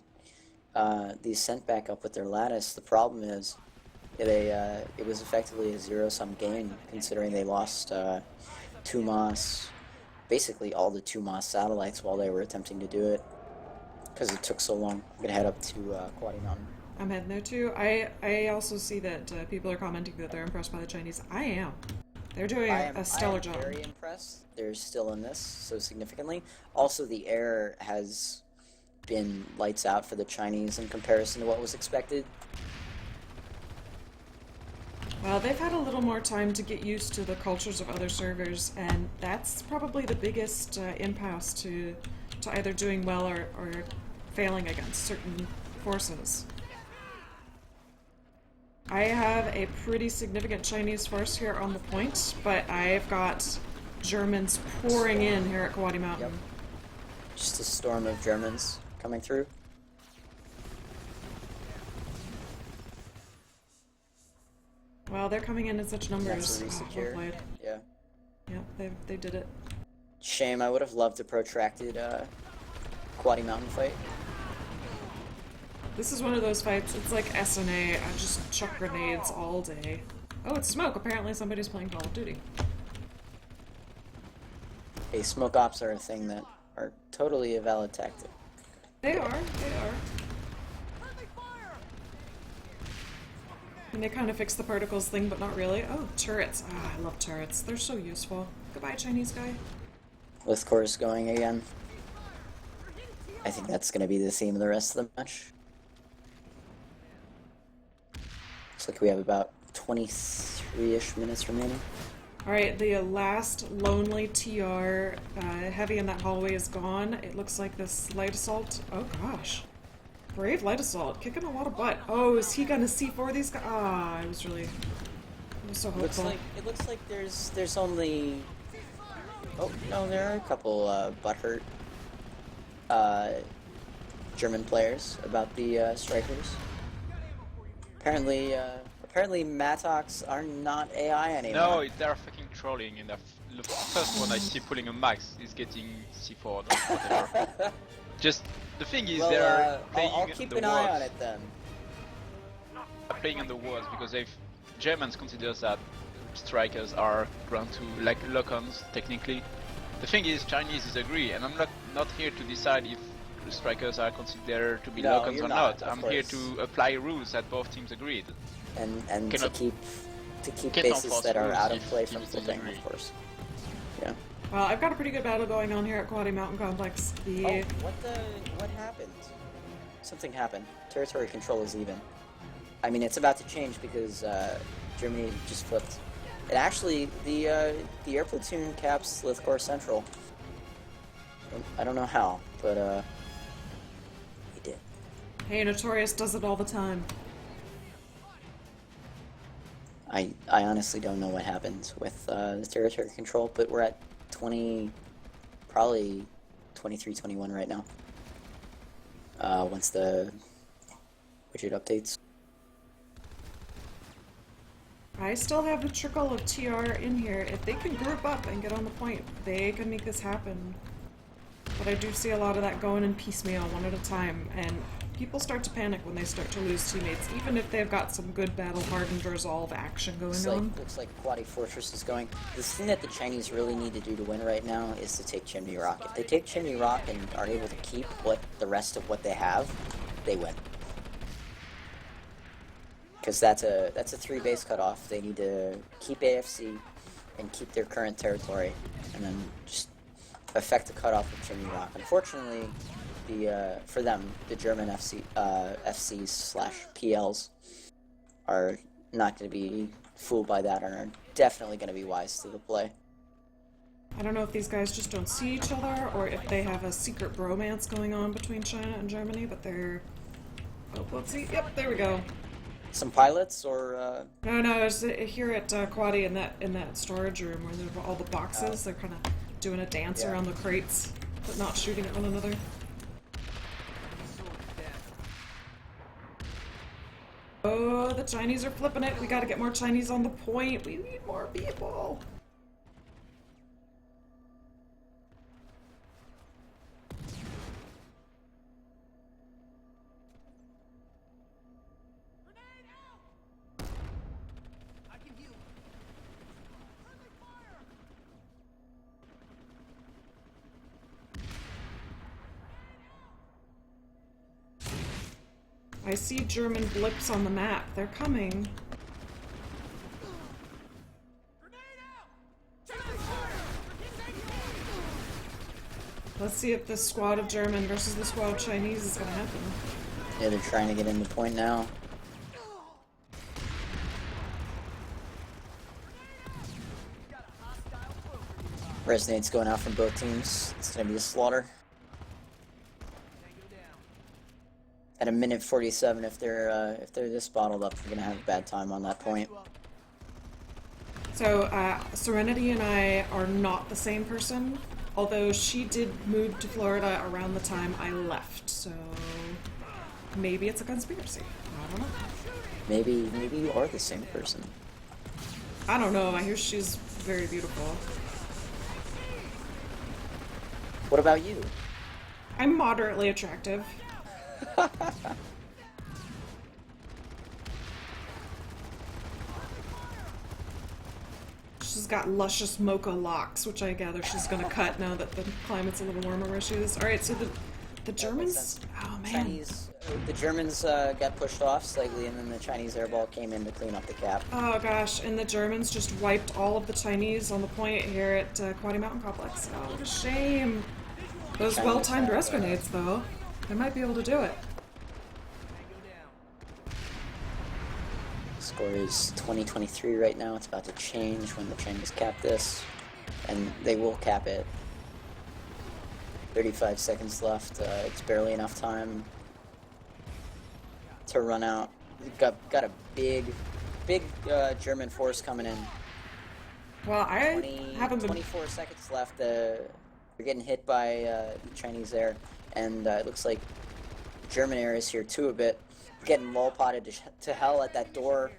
the ascent back up with their lattice. The problem is it was effectively a zero-sum game, considering they lost 2 Moss, basically all the 2 Moss satellites while they were attempting to do it, because it took so long. I'm going to head up to Quaddy Mountain. I'm heading there too. I also see that people are commenting that they're impressed by the Chinese. I am. They're doing a stellar job. I am very impressed. They're still in this so significantly. Also, the air has been lights out for the Chinese in comparison to what was expected. Well, they've had a little more time to get used to the cultures of other servers, and that's probably the biggest impasse to either doing well or failing against certain forces. I have a pretty significant Chinese force here on the point, but I've got Germans pouring in here at Quaddy Mountain. Yep. Just a storm of Germans coming through. Wow, they're coming in such numbers. That's Oh, well secure. played. Yeah. Yeah, they did it. Shame, I would have loved a protracted Quaddy Mountain fight. This is one of those fights, it's like SNA, I just chuck grenades all day. Oh, it's smoke. Apparently somebody's playing Call of Duty. Hey, smoke ops are a thing that are totally a valid tactic. They are. And they kind of fix the particles thing, but not really. Oh, turrets. Ah, I love turrets. They're so useful. Goodbye, Chinese guy. Lithcor is going again. I think that's going to be the theme of the rest of the match. Looks like we have about 23-ish minutes remaining. Alright, the last lonely TR heavy in that hallway is gone. It looks like this light assault. Oh gosh. Brave light assault, kicking a lot of butt. Oh, is he gonna C4 these guys? Ah, I was so hopeful. It looks like there's only... Oh, no, there are a couple butthurt German players about the strikers. Apparently Mattox are not AI anymore. No, they're fucking trolling, and the first one I see pulling a max is getting C4 or whatever. Just, the thing is, Well, they're playing I'll keep the an eye on words. it then. They're playing on the words because Germans considers that strikers are ground to like lock-ons technically. The thing is, Chinese disagree, and I'm not here to decide if the strikers are considered to be No, lock-ons you're or not, not. of I'm here course. to apply rules that both teams agreed. And to Cannot- keep cannot bases force that are rules out of if play from teams flipping, disagree. of course. Yeah. Well, I've got a pretty good battle going on here at Quaddy Mountain Complex. The Oh, what happened? Something happened. Territory control is even. I mean, it's about to change because Germany just flipped. And actually, the air platoon caps Lithcor Central. I don't know how, but he did. Hey, Notorious does it all the time. I honestly don't know what happened with the territory control, but we're at 20, probably 23, 21 right now. Once the widget updates. I still have a trickle of TR in here. If they can group up and get on the point, they can make this happen. But I do see a lot of that going in piecemeal, one at a time, and people start to panic when they start to lose teammates, even if they've got some good battle-hardened resolve action going on. Looks like Quaddy Fortress is going. The thing that the Chinese really need to do to win right now is to take Chimney Rock. If they take Chimney Rock and are able to keep the rest of what they have, they win. Because that's a 3-base cutoff. They need to keep AFC and keep their current territory, and then just affect the cutoff of Chimney Rock. Unfortunately, for them, the German FCs/PLs are not going to be fooled by that and are definitely going to be wise to the play. I don't know if these guys just don't see each other or if they have a secret bromance going on between China and Germany, but they're... Oh, let's see. Yep, there we go. Some pilots or No, it's here at Quadi in that storage room where there are all the boxes. They're kind of doing a dance Yeah. around the crates, but not shooting at one another. Oh, the Chinese are flipping it. We gotta get more Chinese on the point. We need more people. I can heal. I see German blips on the map. They're coming. Let's see if this squad of German versus the squad of Chinese is gonna happen. yeah, they're trying to get into point now. Resonate's going out from both teams. It's going to be a slaughter. At a minute 47, if they're this bottled up, they're going to have a bad time on that point. So, Serenity and I are not the same person, although she did move to Florida around the time I left, so maybe it's a conspiracy. I don't know. Maybe you are the same person. I don't know. I hear she's very beautiful. What about you? I'm moderately attractive. She's got luscious mocha locks, which I gather she's gonna cut now that the climate's a little warmer where she is. Alright, so the Germans... Oh, man. The Germans got pushed off slightly, and then the Chinese airball came in to clean up the cap. Oh, gosh, and the Germans just wiped all of the Chinese on the point here at Quadi Mountain Complex. Oh, what a shame. Those Chinese well-timed have, rest grenades, though. They might be able to do it. Score is 20-23 right now. It's about to change when the Chinese cap this, and they will cap it. 35 seconds left. It's barely enough time to run out. We've got a big German force coming in. Well, I haven't been... 24 seconds left. They're getting hit by the Chinese air, and it looks like German air is here too a bit. Getting lol-potted to hell at that door.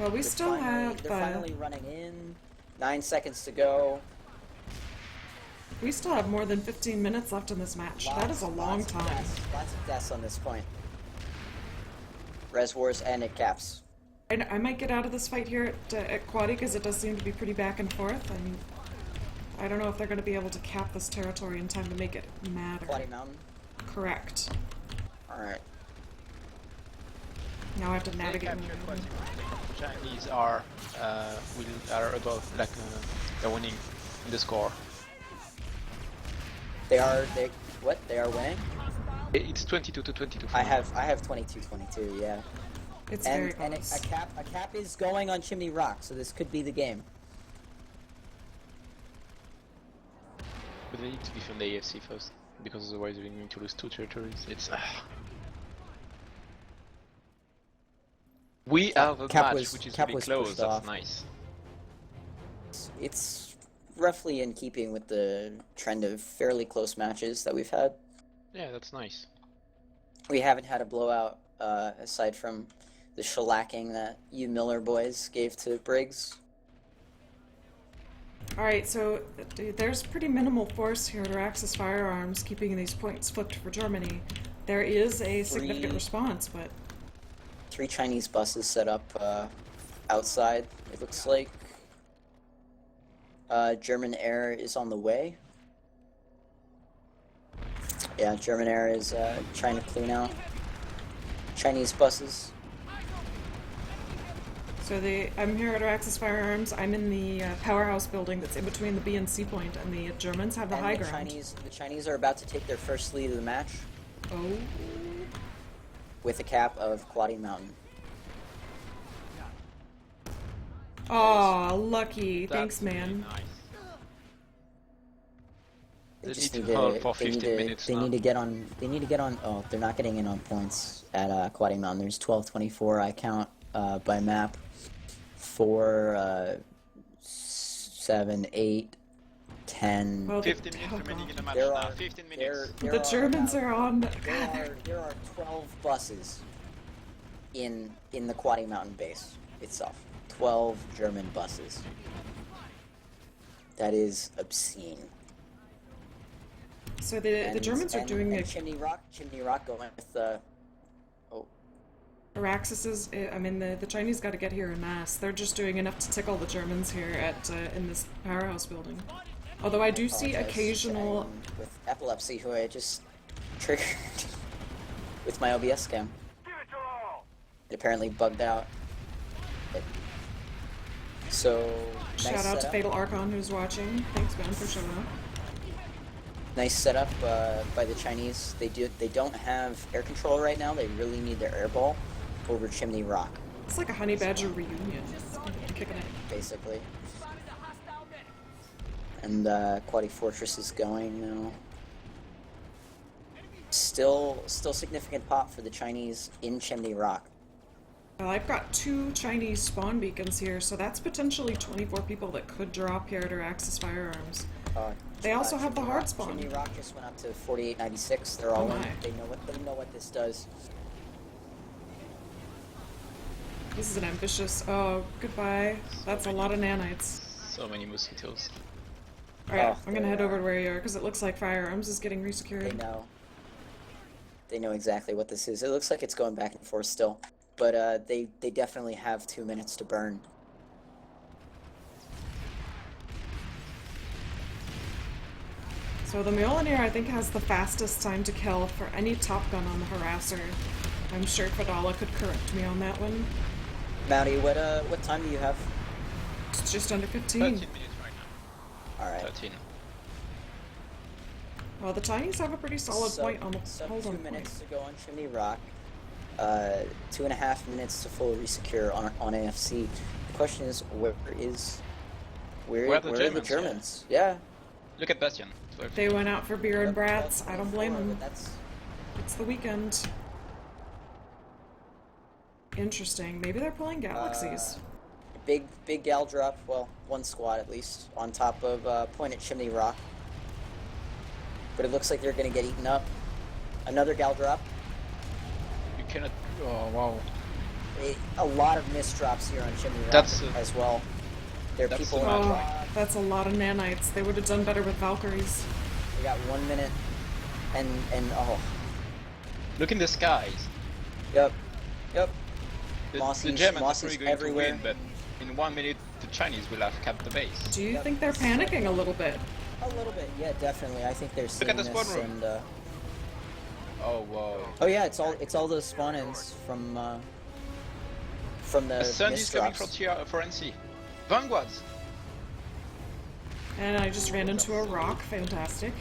Well, we still have... They're finally running in. 9 seconds to go. We still have more than 15 minutes left in this match. That is a long time. Lots of deaths on this point. Res wars and it caps. I might get out of this fight here at Quadi because it does seem to be pretty back and forth. And I don't know if they're going to be able to cap this territory in time to make it matter. Quadi Mountain. Correct. Alright. Now I have to navigate. Chinese are above, like they're winning in the score. They are winning? It's 22-22. I have 22-22, yeah. It's very And close. a cap is going on Chimney Rock, so this could be the game. But they need to defend the AFC first, because otherwise they're going to lose 2 territories. It's we have a Cap match was- which is Cap really was close. pushed That's off. nice. It's roughly in keeping with the trend of fairly close matches that we've had. Yeah, that's nice. We haven't had a blowout, aside from the shellacking that you Miller boys gave to Briggs. Alright, so there's pretty minimal force here to Axis Firearms keeping these points flipped for Germany. There is a significant response, but... 3 Chinese buses set up outside, it looks like. German air is on the way. Yeah, German air is trying to clean out Chinese buses. So I'm here at Axis Firearms. I'm in the powerhouse building that's in between the B and C point, and the Germans have the high And ground. the Chinese are about to take their first lead of the match Oh. with a cap of Quaddy Mountain. Aw, lucky. That's Thanks, man. really nice. They They just need need to hold for they need 15 to minutes they now. need to get on oh, they're not getting in on points at Quaddy Mountain. There's 12-24 I count by map. 4 7 8 10 Well, 15 minutes remaining in the match There now. are 15 minutes. the Germans are on. There are 12 buses in the Quaddy Mountain base itself. 12 German buses. That is obscene. So the Germans are doing and a Chimney Rock going with Araxis's. I mean, the Chinese got to get here en masse. They're just doing enough to tickle the Germans here at in this powerhouse building. Although I do see apologize to occasional. anyone with epilepsy who I just triggered with my OBS cam. Give it your all! It apparently bugged out. So nice Shout out to setup. Fatal Archon who's watching. Thanks, Ben, for showing up. Nice setup by the Chinese. They don't have air control right now. They really need their air ball over Chimney Rock, It's like a Honey Badger reunion. Kicking it. basically. Spotted a hostile medic. And Quaddy Fortress is going now. Still significant pop for the Chinese in Chimney Rock. Well, I've got 2 Chinese spawn beacons here, so that's potentially 24 people that could drop here at our Axis Firearms. They also have the Chimney hard Rock- spawn. Chimney Rock just went up to 48.96. They're all Oh in. my. They know what this does. This is an ambitious. Oh, goodbye. That's a lot of nanites. So many mosquitoes. Alright, Oh, I'm gonna there head they over are. to where you are, because it looks like Firearms is getting They resecured. know. They know exactly what this is. It looks like it's going back and forth still, but they definitely have 2 minutes to burn. So the Mjolnir, I think, has the fastest time to kill for any Top Gun on the Harasser. I'm sure Fadala could correct me on that one. Mounty, what time do you have? It's just under 15. 13 minutes right now. All right. 13. Well, the Chinese have a pretty solid point on the hold 2 on minutes to go on Chimney Rock. 2.5 minutes to fully resecure on AFC. The question is, where are the Germans? Yeah. Look at Bastion. 12. They went out for beer and Yep, brats. that's I don't blame 24, them. but that's It's the weekend. Interesting. Maybe they're pulling galaxies. big gal drop. Well, one squad at least on top of point at Chimney Rock. But it looks like they're gonna get eaten up. Another gal drop. You cannot. Oh wow. A lot of missed drops here on Chimney Rock That's, as well. There are that's people the on match. Oh, that's a lot of nanites. They would have done better with Valkyries. We got 1 minute, and oh, Look in the skies. yep. The Mossy's- Germans are Mossy's probably going everywhere. to win, but in 1 minute the Chinese will have capped the base. Do you Yep. think they're panicking a little bit? A little bit, yeah, definitely. I think they're seeing at the this, spawn room. and Oh wow. oh yeah, it's all those spawn-ins from the A sun is coming misdrops. for NC. Vanguards. And I just ran into a rock. Fantastic.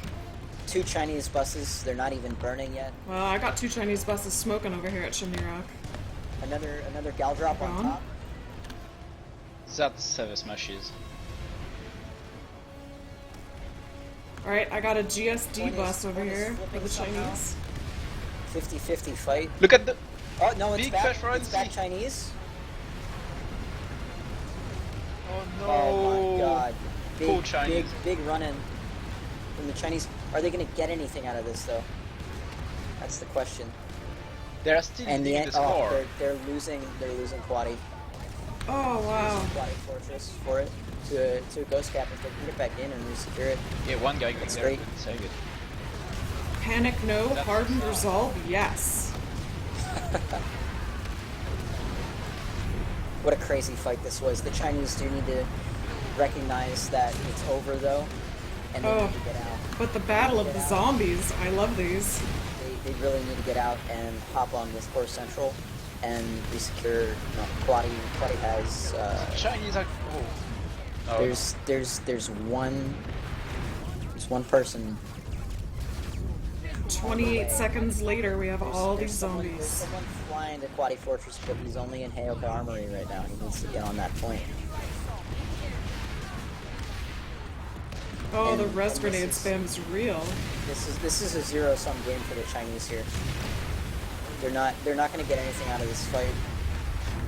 2 Chinese buses. They're not even burning yet. Well, I got 2 Chinese buses smoking over here at Chimney Rock. Another gal drop on Gone. top. That's 7 smashes. Alright, I got a GSD One is- bus over one is here for flipping the somehow. Chinese. 50-50 fight. Look at the. Oh no, it's Big back. pressure on It's back C. Chinese. Oh no. Oh my god. Poor Chinese. Big run-in from the Chinese. Are they going to get anything out of this, though? That's the question. They are still And leading the score. they're losing Quaddy. Oh, wow. Quaddy Fortress for it to Ghost Cap if they can get back in and resecure it. Yeah, one guy going That's there great. couldn't save it. Panic no, That's hardened fine. resolve yes. What a crazy fight this was. The Chinese do need to recognize that it's over, though, and they Oh. need to get out. But the battle of the zombies, I love these. They really need to get out and hop on with Core Central and resecure. No, Quadi has. Chinese are. Oh. No. There's one person. 28 seconds later, we have all There's these someone, zombies. There's someone flying to Quadi Fortress, but he's only in Heyoka Armory right now. He needs to get on that point. Oh, the And- res and grenade this is- spam is real. This is a zero-sum game for the Chinese here. They're not going to get anything out of this fight.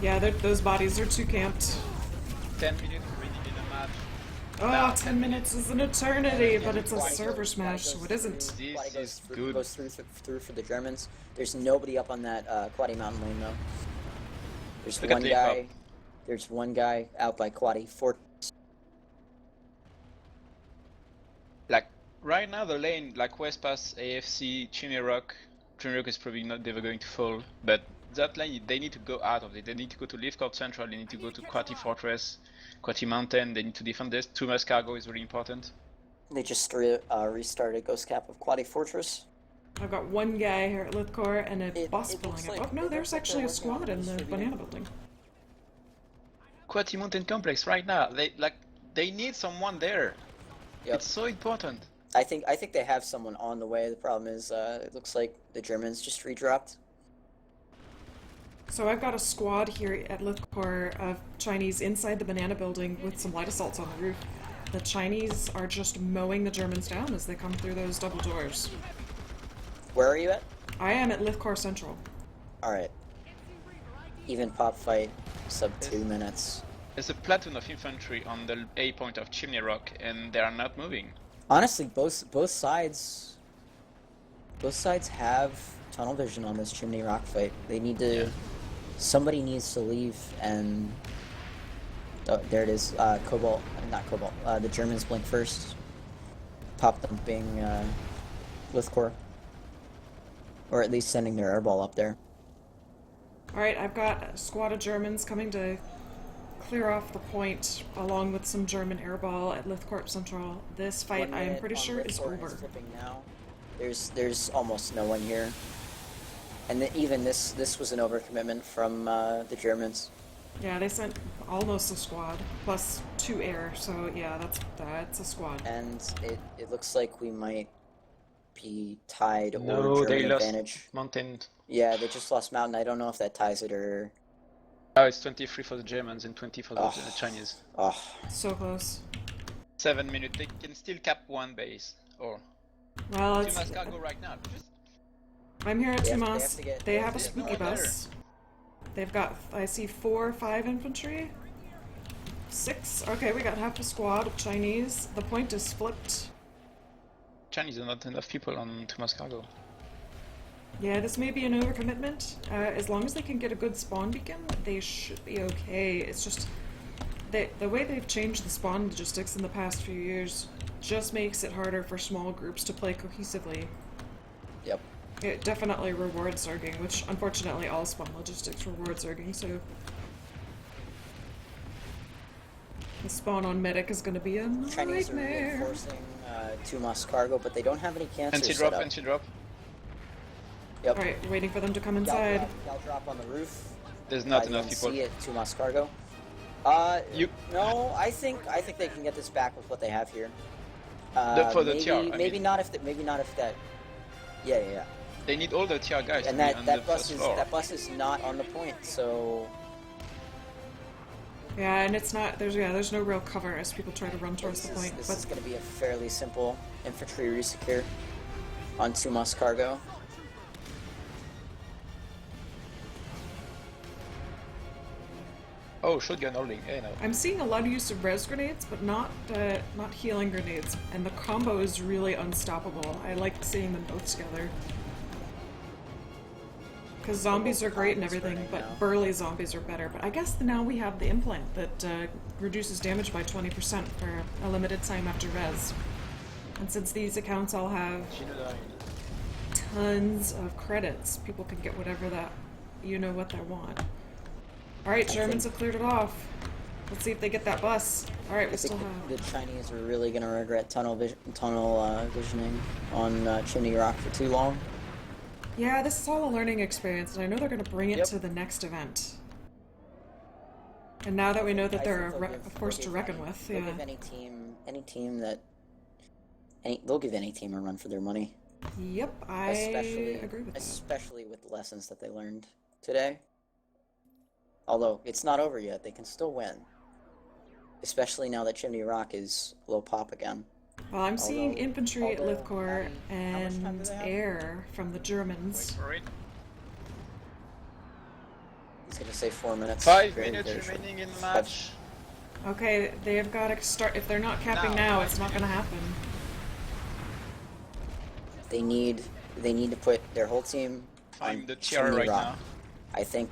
Yeah, those bodies are too camped. 10 minutes already in a match. Oh, 10 minutes is an eternity, but it's a server smash, so it isn't. This Quadi is good. goes through for the Germans. There's nobody up on that Quadi mountain lane though. There's Look at one the guy. up. There's one guy out by Quadi Fort. Like right now, the lane like West Pass, AFC, Chimney Rock is probably not ever going to fall. But that lane, they need to go out of it. They need to go to Leaf Court Central. They need to go to Quati Fortress, Quati Mountain. They need to defend this. Too much cargo is really important. They just restarted Ghost Cap of Quadi Fortress. I've got one guy here at Lithcor and a It- bus it pulling looks up. like- Oh no, it there's looks like actually they're a squad working on in the distributing. banana building. Quati Mountain Complex right now. They need someone there. Yep. It's so important. I think they have someone on the way. The problem is it looks like the Germans just redropped. So I've got a squad here at Lithcor of Chinese inside the banana building with some light assaults on the roof. The Chinese are just mowing the Germans down as they come through those double doors. Where are you at? I am at Lithcor Central. Alright. Even pop fight, sub 2 minutes. There's a platoon of infantry on the A point of Chimney Rock, and they are not moving. Honestly, both sides have tunnel vision on this Chimney Rock fight. They need to. Yeah. Somebody needs to leave, and oh, there it is. Cobalt, not Cobalt. The Germans blink first. Pop dumping Lithcor, or at least sending their airball up there. Alright, I've got a squad of Germans coming to clear off the point along with some German airball at Lithcorp Central. This fight, 1 I am minute pretty on sure, is Lithcor, over. it's flipping now. There's almost no one here, and even this was an overcommitment from the Germans. Yeah, they sent almost a squad, plus 2 air, so yeah, that's a squad. And it looks like we might be tied or No, German they lost advantage. Mountain. Yeah, they just lost Mountain. I don't know if that ties it or. Oh, it's 23 for the Germans and 20 for the Oh. Chinese. Oh, So close. 7 minutes. They can still cap one base. Or Well, too it's, much cargo right now. Just I'm here at They have- they Tumas. have to get- They have a there's no spooky one there. bus. They've got, I see 4 or 5 infantry. 6. Okay, we got half a squad of Chinese. The point is flipped. Chinese are not enough people on too much cargo. Yeah, this may be an overcommitment. As long as they can get a good spawn beacon, they should be okay. It's just the way they've changed the spawn logistics in the past few years just makes it harder for small groups to play cohesively. yep. It definitely rewards zerging, which unfortunately all spawn logistics reward zerging, so the spawn on medic is going to be a Chinese are nightmare. reinforcing Tumas cargo, but they don't have any cancers Anti set drop, up. anti drop. Yep. Alright, waiting for them to come Gal inside. drop on the roof. There's not enough UNC people. at Tumas cargo. You- No, I think they can get this back with what they have here. For the maybe, TR, I maybe mean. not if that. Yeah. They need all the TR guys And to be on the that first floor. bus is not on the point, so Yeah, and it's not, there's no real cover as people try to run towards the point. this But is going to be a fairly simple infantry resecure on Tumas cargo. Oh, shotgun holding. Hey, no. I'm seeing a lot of use of res grenades, but not healing grenades, and the combo is really unstoppable. I like seeing them both together. Because zombies are great and everything, but burly zombies are better. But I guess now we have the implant that reduces damage by 20% for a limited time after res. And since these accounts all have tons of credits, people can get whatever what they want. Alright, Germans have cleared it off. Let's see if they get that bus. Alright, we I think still have... the Chinese are really going to regret tunnel visioning on Chimney Rock for too long. Yeah, this is all a learning experience, and I know they're going to bring it Yep. to the next event. And now that we know that I they're think a force to reckon with, They'll yeah. give any team that, they'll give any team a run for their money. Yep, I agree with that. Especially with the lessons that they learned today. Although it's not over yet, they can still win. Especially now that Chimney Rock is low pop again. Well, I'm seeing Although- infantry at although, Lithcor Maddie, how much time do and they have? air from the Wait Germans. for it. He's gonna say 4 minutes. 5 Very, minutes very short. remaining in the match. Okay, they've got to start. If they're not capping Now, now, it's not going to happen. They need to put their whole team Find on the tiara Chimney right Rock. now. I think,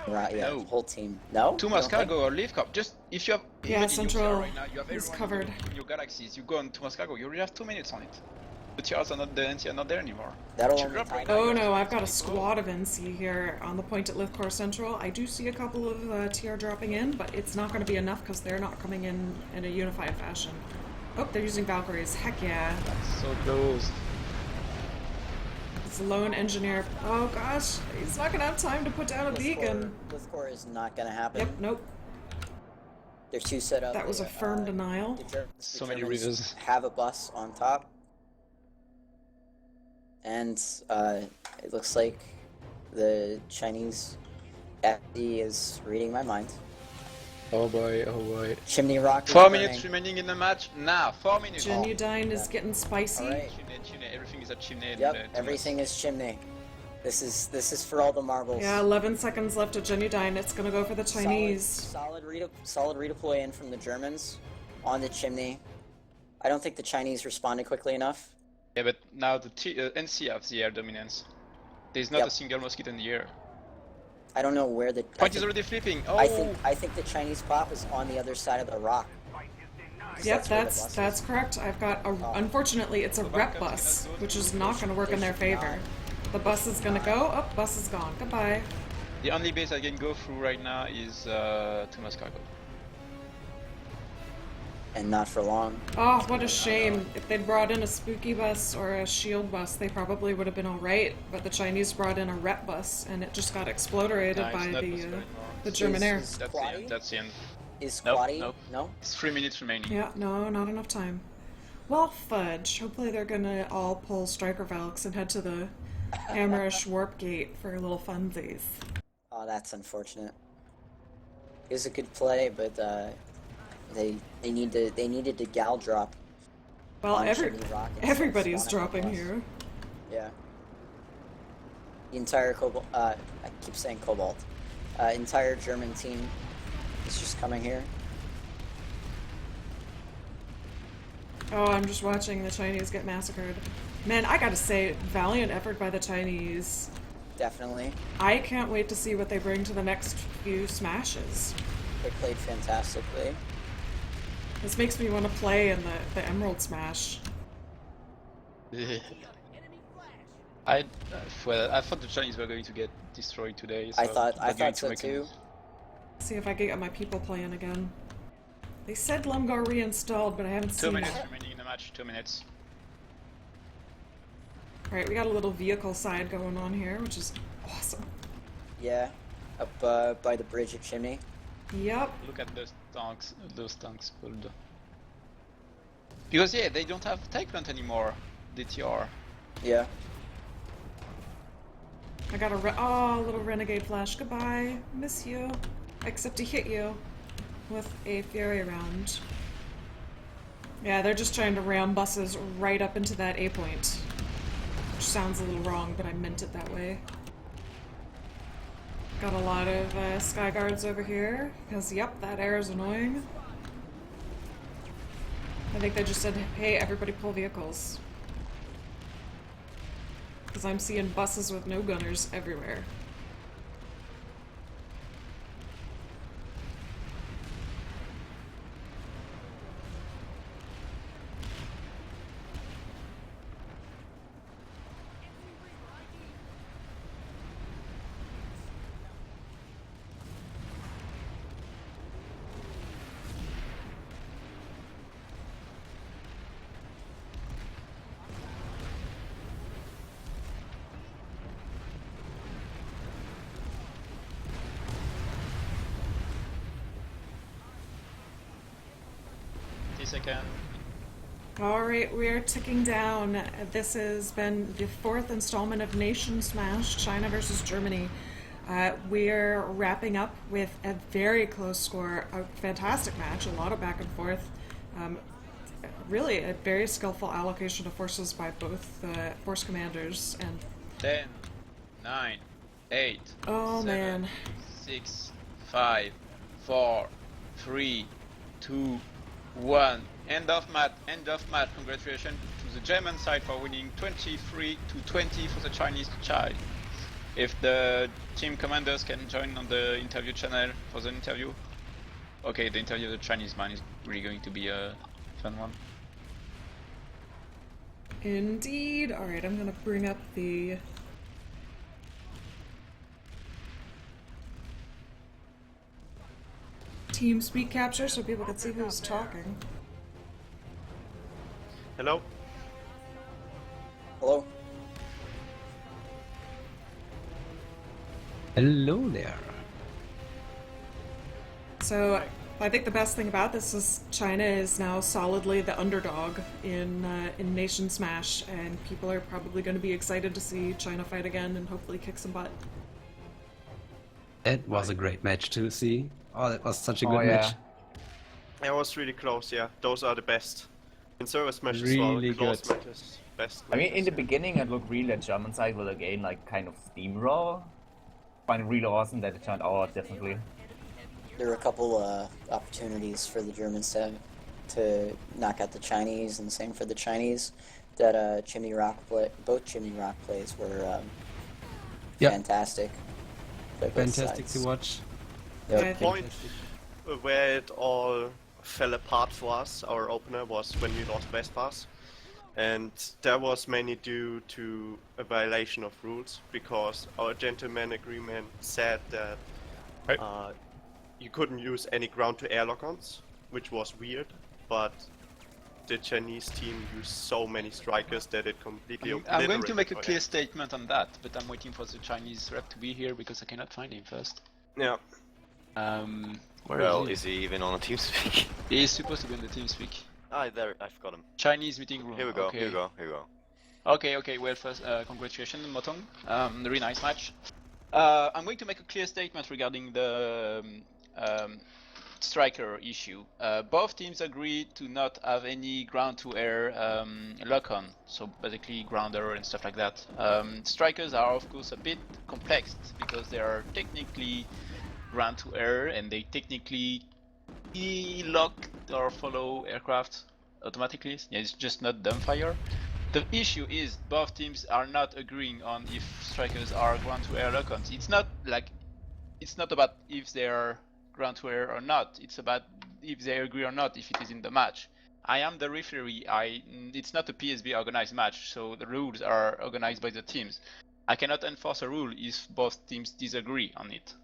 yeah, No. whole team. No? To You don't think? Mascargo or Leaf Cup. Just if you have Yeah, even in your Central tiara right now, you have is everyone covered. in your galaxies. You go on to Mascargo, you already have 2 minutes on it. The tiaras are not the NC are not there anymore. That'll Should only drop right tie now, Oh you have no, to I've got a take squad of NC here on the point at Lithcor Central. I do see a couple of TR dropping in, but it's not going to be enough because they're not coming in a unified fashion. Oh, they're using Valkyries. Heck yeah. That's so close. This lone engineer. Oh gosh, he's not going to have time to put down a beacon. Lithcor is not gonna happen. Yep, nope. They're too set up. That was a firm denial. So many Germans rivers. have a bus on top. And it looks like the Chinese FD is reading my mind. Oh boy, oh boy. Chimney Rock is 4 burning. minutes remaining in the match. Now, 4 minutes. Genudyne is getting spicy. Alright. Chimney, everything is at Chimney. Yep, everything is Chimney. This is for all the marbles. Yeah, 11 seconds left at Genudyne. It's going to go for the Chinese. Solid redeploy in from the Germans on the Chimney. I don't think the Chinese responded quickly enough. Yeah, but now the NC have the air dominance. There's not Yep. a single mosquito in the air. I don't know where the Point is already flipping. Oh, I think the Chinese pop is on the other side of the rock. Yep, where the that's bus that's is. correct. I've got a. Unfortunately, it's a rep bus, which is not going to work in their favor. The bus is going to go. Oh, bus is gone. Goodbye. the only base I can go through right now is to Mascargo. And not for long. Oh, what a shame. If they'd brought in a spooky bus or a shield bus, they probably would have been alright. But the Chinese brought in a rep bus, and it just got exploded No, it's by not the Mascargo anymore. German air. Is That's the Quaddy? end. That's the end. Is Nope, Squatty? nope. No? It's 3 minutes remaining. Yeah, no, not enough time. Well, fudge. Hopefully they're gonna all pull Striker Valks and head to the Hammerish Warp Gate for little funsies. Oh, that's unfortunate. It was a good play, but they needed to gal drop. Well, on Chimney Rock instead of everybody's spawning on dropping bus. here. Yeah. The entire Cobalt. I keep saying Cobalt. Entire German team is just coming here. Oh, I'm just watching the Chinese get massacred. Man, I gotta say, valiant effort by the Chinese. Definitely. I can't wait to see what they bring to the next few smashes. They played fantastically. This makes me want to play in the Emerald Smash. I thought the Chinese were going to get destroyed today. So I thought they're going to so make too. See if I can get my people playing again. They said Lumgar reinstalled, but I haven't 2 seen minutes it. remaining in the match. 2 minutes. Alright, we got a little vehicle side going on here, which is awesome. Yeah. Up by the bridge at Chimney. Yep. Look at those tanks pulled. Because yeah, they don't have tank plant anymore. DTR. Yeah. I got a little renegade flash. Goodbye. Miss you. Except to hit you with a fury round. Yeah, they're just trying to ram buses right up into that A point. Which sounds a little wrong, but I meant it that way. Got a lot of sky guards over here, because yep, that air is annoying. I think they just said, hey, everybody pull vehicles. Because I'm seeing buses with no gunners everywhere. 30 seconds. All right, we are ticking down. This has been the fourth installment of NationSmash, China versus Germany. We're wrapping up with a very close score, a fantastic match, a lot of back and forth. Really, a very skillful allocation of forces by both force commanders. And 10, 9, 8, oh 7, man, 6, 5, 4, 3, 2, 1. End of match. Congratulations to the German side for winning 23 to 20 for the Chinese side. If the team commanders can join on the interview channel for the interview. Okay, the interview of the Chinese man is really going to be a fun one. indeed. All right, I'm gonna bring up the team speak capture so people can see who's talking. Hello? Hello? Hello there. So I think the best thing about this is China is now solidly the underdog in NationSmash, and people are probably going to be excited to see China fight again and hopefully kick some butt. It was a great match to see. Oh, that was such a good match. It was really close, yeah. Those are the best. In server smash as Really well, close good. matches, best I mean, in matches, the yeah. beginning, it looked really that GermanSide will again like kind of steamroll. Find it really awesome that it turned out differently. There were a couple opportunities for the German side to knock out the Chinese, and same for the Chinese. That both Jimmy Rock plays were Yep. fantastic. By both Fantastic sides. to watch. Yeah, I Yep. think Point where it all fell apart for us, our opener, was when we lost West Pass. And that was mainly due to a violation of rules, because our gentleman agreement said that you couldn't use any ground-to-air lock-ons, which was weird, but the Chinese team used so many strikers that it completely I'm going to make a obliterated clear our- statement on that, but I'm waiting for the Chinese rep to be here because I cannot find him first. Yeah. Where Well, is he? is he even on a TeamSpeak? He is supposed to be in the TeamSpeak. Ah, there, I've got him. Chinese meeting room. Here we go, Okay. here we go, here we go. Okay, well first, congratulations Motong, very nice match. I'm going to make a clear statement regarding the striker issue. Both teams agree to not have any ground-to-air lock-on, so basically grounder and stuff like that. Strikers are of course a bit complex because they are technically ground-to-air and they technically lock or follow aircraft automatically. Yeah, it's just not dumbfire. The issue is both teams are not agreeing on if strikers are ground-to-air lock-ons. It's not about if they are ground-to-air or not. It's about if they agree or not if it is in the match. I am the referee. It's not a PSB organized match, so the rules are organized by the teams. I cannot enforce a rule if both teams disagree on it.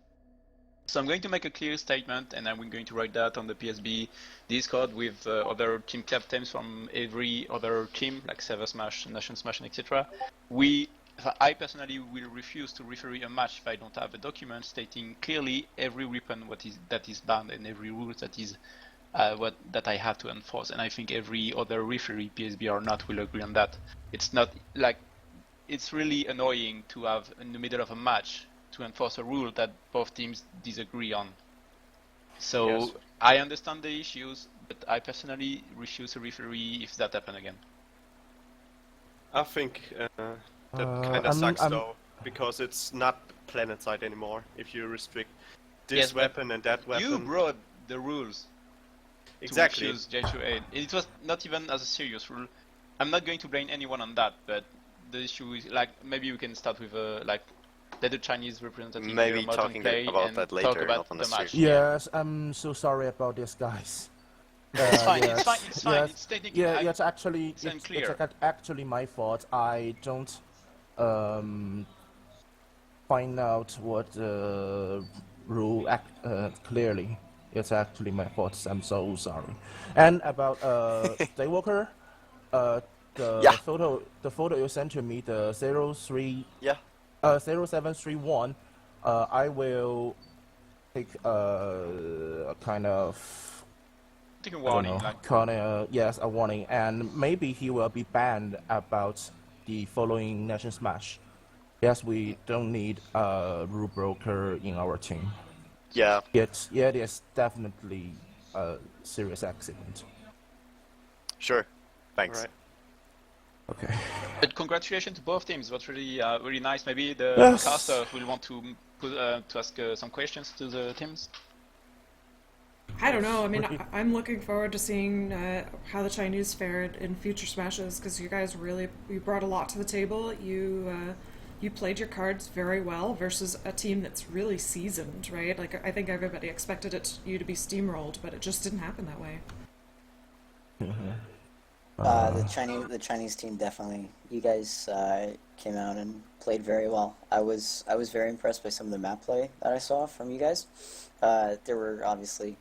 So I'm going to make a clear statement, and I'm going to write that on the PSB Discord with other team captains from every other team, like ChineseSmash, NationSmash, and etc. I personally will refuse to referee a match if I don't have a document stating clearly every weapon that is banned and every rule that is that I have to enforce. And I think every other referee, PSB or not, will agree on that. It's not like it's really annoying to have in the middle of a match to enforce a rule that both teams disagree on. So Yes. I understand the issues, but I personally refuse to referee if that happens again. I think that kind of sucks though, because it's not PlanetSide anymore. If you restrict this Yes, but weapon and that weapon, You brought the rules exactly. to refuse J2A. It was not even as a serious rule. I'm not going to blame anyone on that, but the issue is like maybe we can start with like let the Chinese representative Maybe here, Moton, talking play about and that talk later, about not on the the match. stream. Yes, I'm so sorry about this, guys. It's fine. yes, It's fine. It's fine. yes. It's technically Yeah, it's actually it's it's unclear. actually my fault. I don't find out what rule clearly. It's actually my fault. I'm so sorry. And about Daywalker, Yeah. the photo you sent to me, the 03 Yeah. 0731, I will take a kind of think a I don't warning, know, like corner, yes, a warning, and maybe he will be banned about the following NationSmash. Yes, we don't need a rule broker in our team. Yeah. It is definitely a serious accident. Sure. Thanks. Right. Okay. But congratulations to both teams. That's really really nice. Maybe the Yes. caster will want to ask some questions to the teams. I don't know. I mean, I'm looking forward to seeing how the Chinese fared in future smashes because you guys you brought a lot to the table. You played your cards very well versus a team that's really seasoned, right? Like I think everybody expected you to be steamrolled, but it just didn't happen that way. The Chinese team definitely. You guys came out and played very well. I was very impressed by some of the map play that I saw from you guys. There were obviously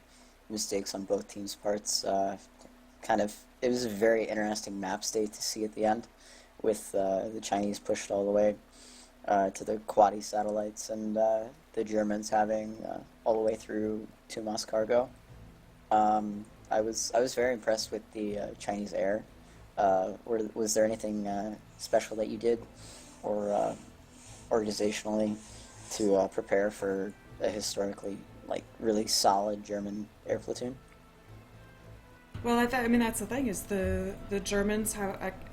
mistakes on both teams' parts. It was a very interesting map state to see at the end, with the Chinese pushed all the way to the Quadi satellites and the Germans having all the way through to Mos Cargo. I was very impressed with the Chinese air. Was there anything special that you did, or organizationally, to prepare for a historically really solid German air platoon? Well, I mean that's the thing is the Germans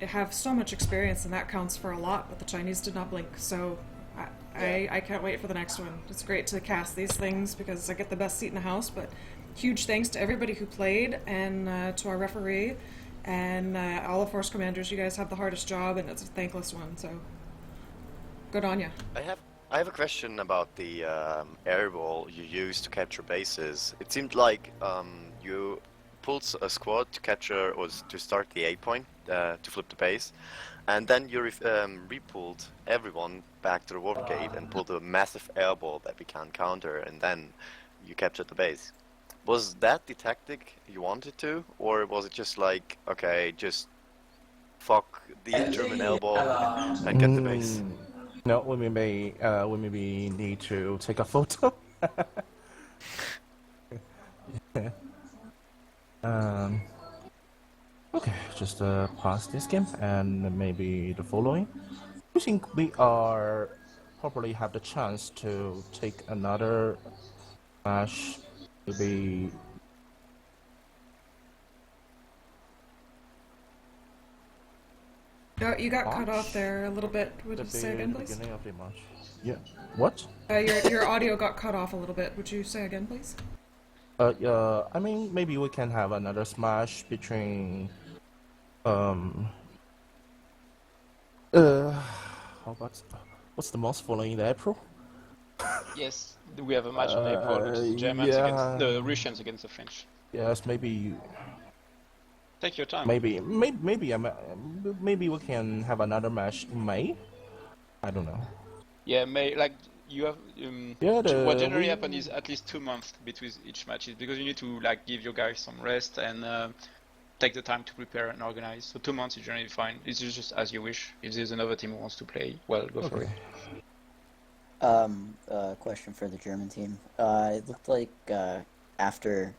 have so much experience and that counts for a lot, but the Chinese did not blink. So I can't wait for the next one. It's great to cast these things because I get the best seat in the house. But huge thanks to everybody who played and to our referee and all the force commanders. You guys have the hardest job and it's a thankless one. So good on ya. I have a question about the air ball you used to capture bases. It seemed like you pulled a squad to capture or to start the A point to flip the base, and then you re-pulled everyone back to the water gate and pulled a massive air ball that we can't counter, and then you captured the base. Was that the tactic you wanted to, or was it just like, okay, just fuck the German air ball and get the base? No, we maybe need to take a photo. Okay, just pass this game and maybe the following. I think we are probably have the chance to take another match. Maybe. You got cut off there a little bit. Would you say again, please? Beginning of the match. Yeah. What? Your audio got cut off a little bit. Would you say again, please? I mean, maybe we can have another smash between, what's the most following in April? Yes, we have a match in April, which is the Germans against the Russians against the French. Yes, maybe. Take your time. Maybe we can have another match in May. I don't know. Yeah, May. Like you have. What generally happens is at least 2 months between each match, because you need to give your guys some rest and take the time to prepare and organize. So 2 months is generally fine. It's just as you wish. If there's another team who wants to play, well, go for it. Question for the German team. It looked like after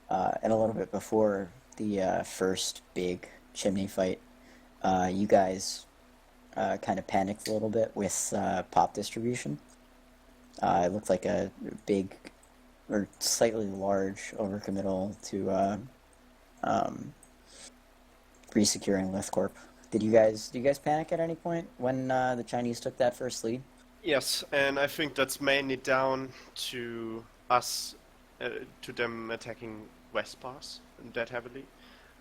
and a little bit before the first big chimney fight, you guys kind of panicked a little bit with pop distribution. It looked like a big or slightly large overcommittal to resecuring Lithcorp. Did you guys panic at any point when the Chinese took that first lead? Yes, and I think that's mainly down to us, to them attacking West Pass that heavily,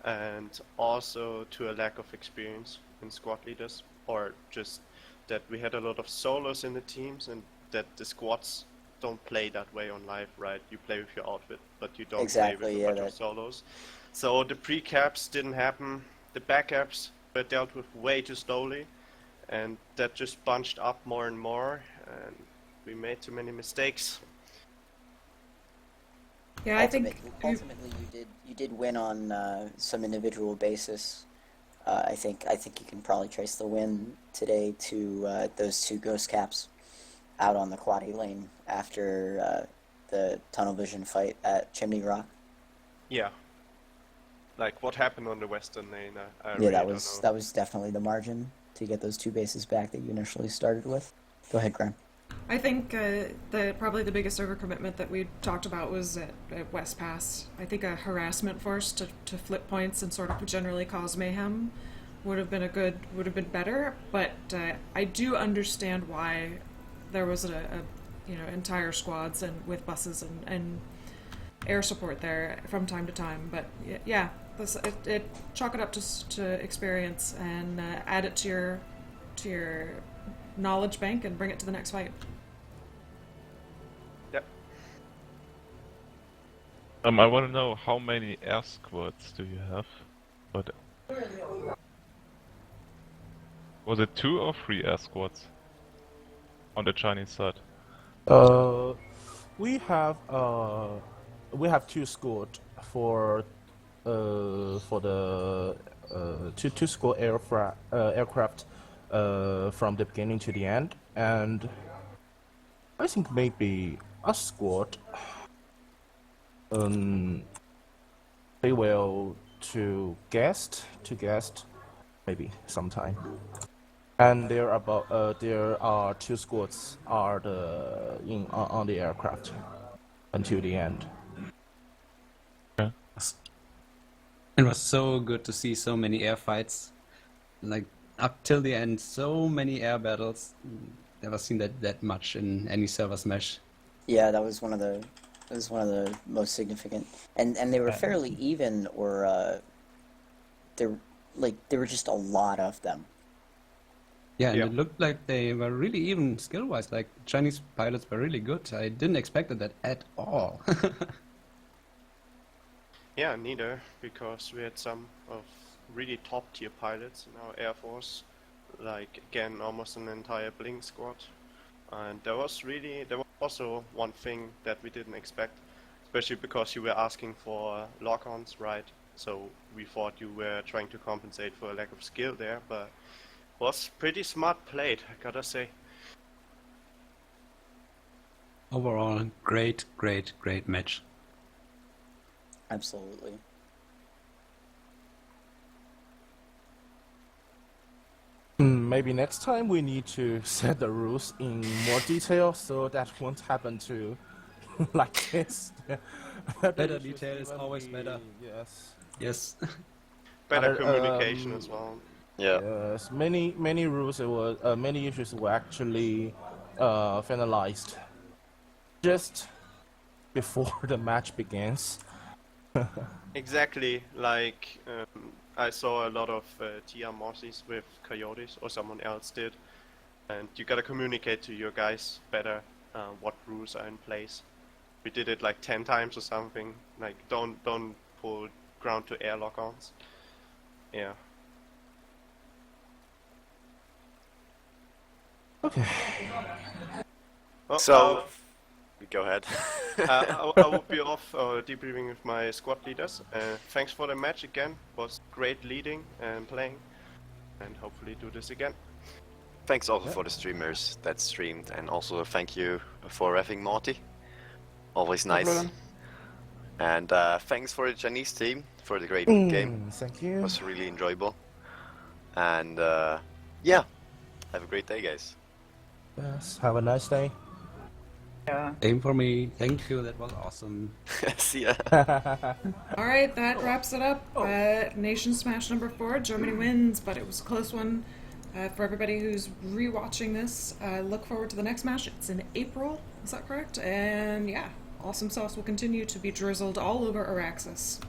and also to a lack of experience in squad leaders, or just that we had a lot of solos in the teams, and that the squads don't play that way on live, right? You play with your outfit, but you don't play with a bunch of solos. So the pre-caps didn't happen, the backups were dealt with way too slowly, and that just bunched up more and more, and we made too many mistakes. Yeah, I think ultimately you did win on some individual basis. I think you can probably trace the win today to those two ghost caps out on the Quadi lane after the tunnel vision fight at Chimney Rock. yeah. Like what happened on the Western lane, I Yeah, really that don't was know. that was definitely the margin to get those 2 bases back that you initially started with. Go ahead, Graham. I think probably the biggest overcommitment that we talked about was at West Pass. I think a harassment force to flip points and sort of generally cause mayhem would have been better. But I do understand why there was a entire squads and with buses and air support there from time to time. But yeah, chalk it up to experience and add it to your knowledge bank and bring it to the next fight. Yep. I want to know how many air squads do you have? But was it 2 or 3 air squads on the Chinese side? We have 2 squad for the two squad aircraft from the beginning to the end, and I think maybe a squad they will to guest maybe sometime. And there are 2 squads on the aircraft until the end. It was so good to see so many air fights, like up till the end. So many air battles. Never seen that much in any server smash. Yeah, that was one of the most significant, and they were fairly even, or there were just a lot of them. Yeah, and it looked like they were really even skill-wise. Like Chinese pilots were really good. I didn't expect that at all. Yeah, neither, because we had some of really top-tier pilots in our Air Force, like again almost an entire Blink squad. And there was also one thing that we didn't expect, especially because you were asking for lock-ons, right? So we thought you were trying to compensate for a lack of skill there, but was pretty smart played, I gotta say. Overall, great match. Absolutely. Maybe next time we need to set the rules in more detail so that won't happen to like this. Better detail is always better. Yes. Better communication as well. Yeah. Yes, many rules many issues were actually finalized just before the match begins. Exactly, like I saw a lot of TR Mossies with Coyotes, or someone else did, and you gotta communicate to your guys better what rules are in place. We did it like 10 times or something, like don't pull ground to air lock-ons. Yeah. Okay. Oh, So, go ahead. I will be off debriefing with my squad leaders. Thanks for the match again. It was great leading and playing, and hopefully do this again. Thanks also for the streamers that streamed, and also thank you for reffing Morty. Always nice. problem. And thanks for the Chinese team for the great game. Thank you. It was really enjoyable. And yeah, have a great day, guys. Yes, have a nice day. Yeah. Same for me. Thank you. That was awesome. See ya. All right, that wraps it up. NationSmash number 4, Germany wins, but it was a close one. For everybody who's rewatching this, look forward to the next match. It's in April, is that correct? And yeah, awesome sauce will continue to be drizzled all over Araxis.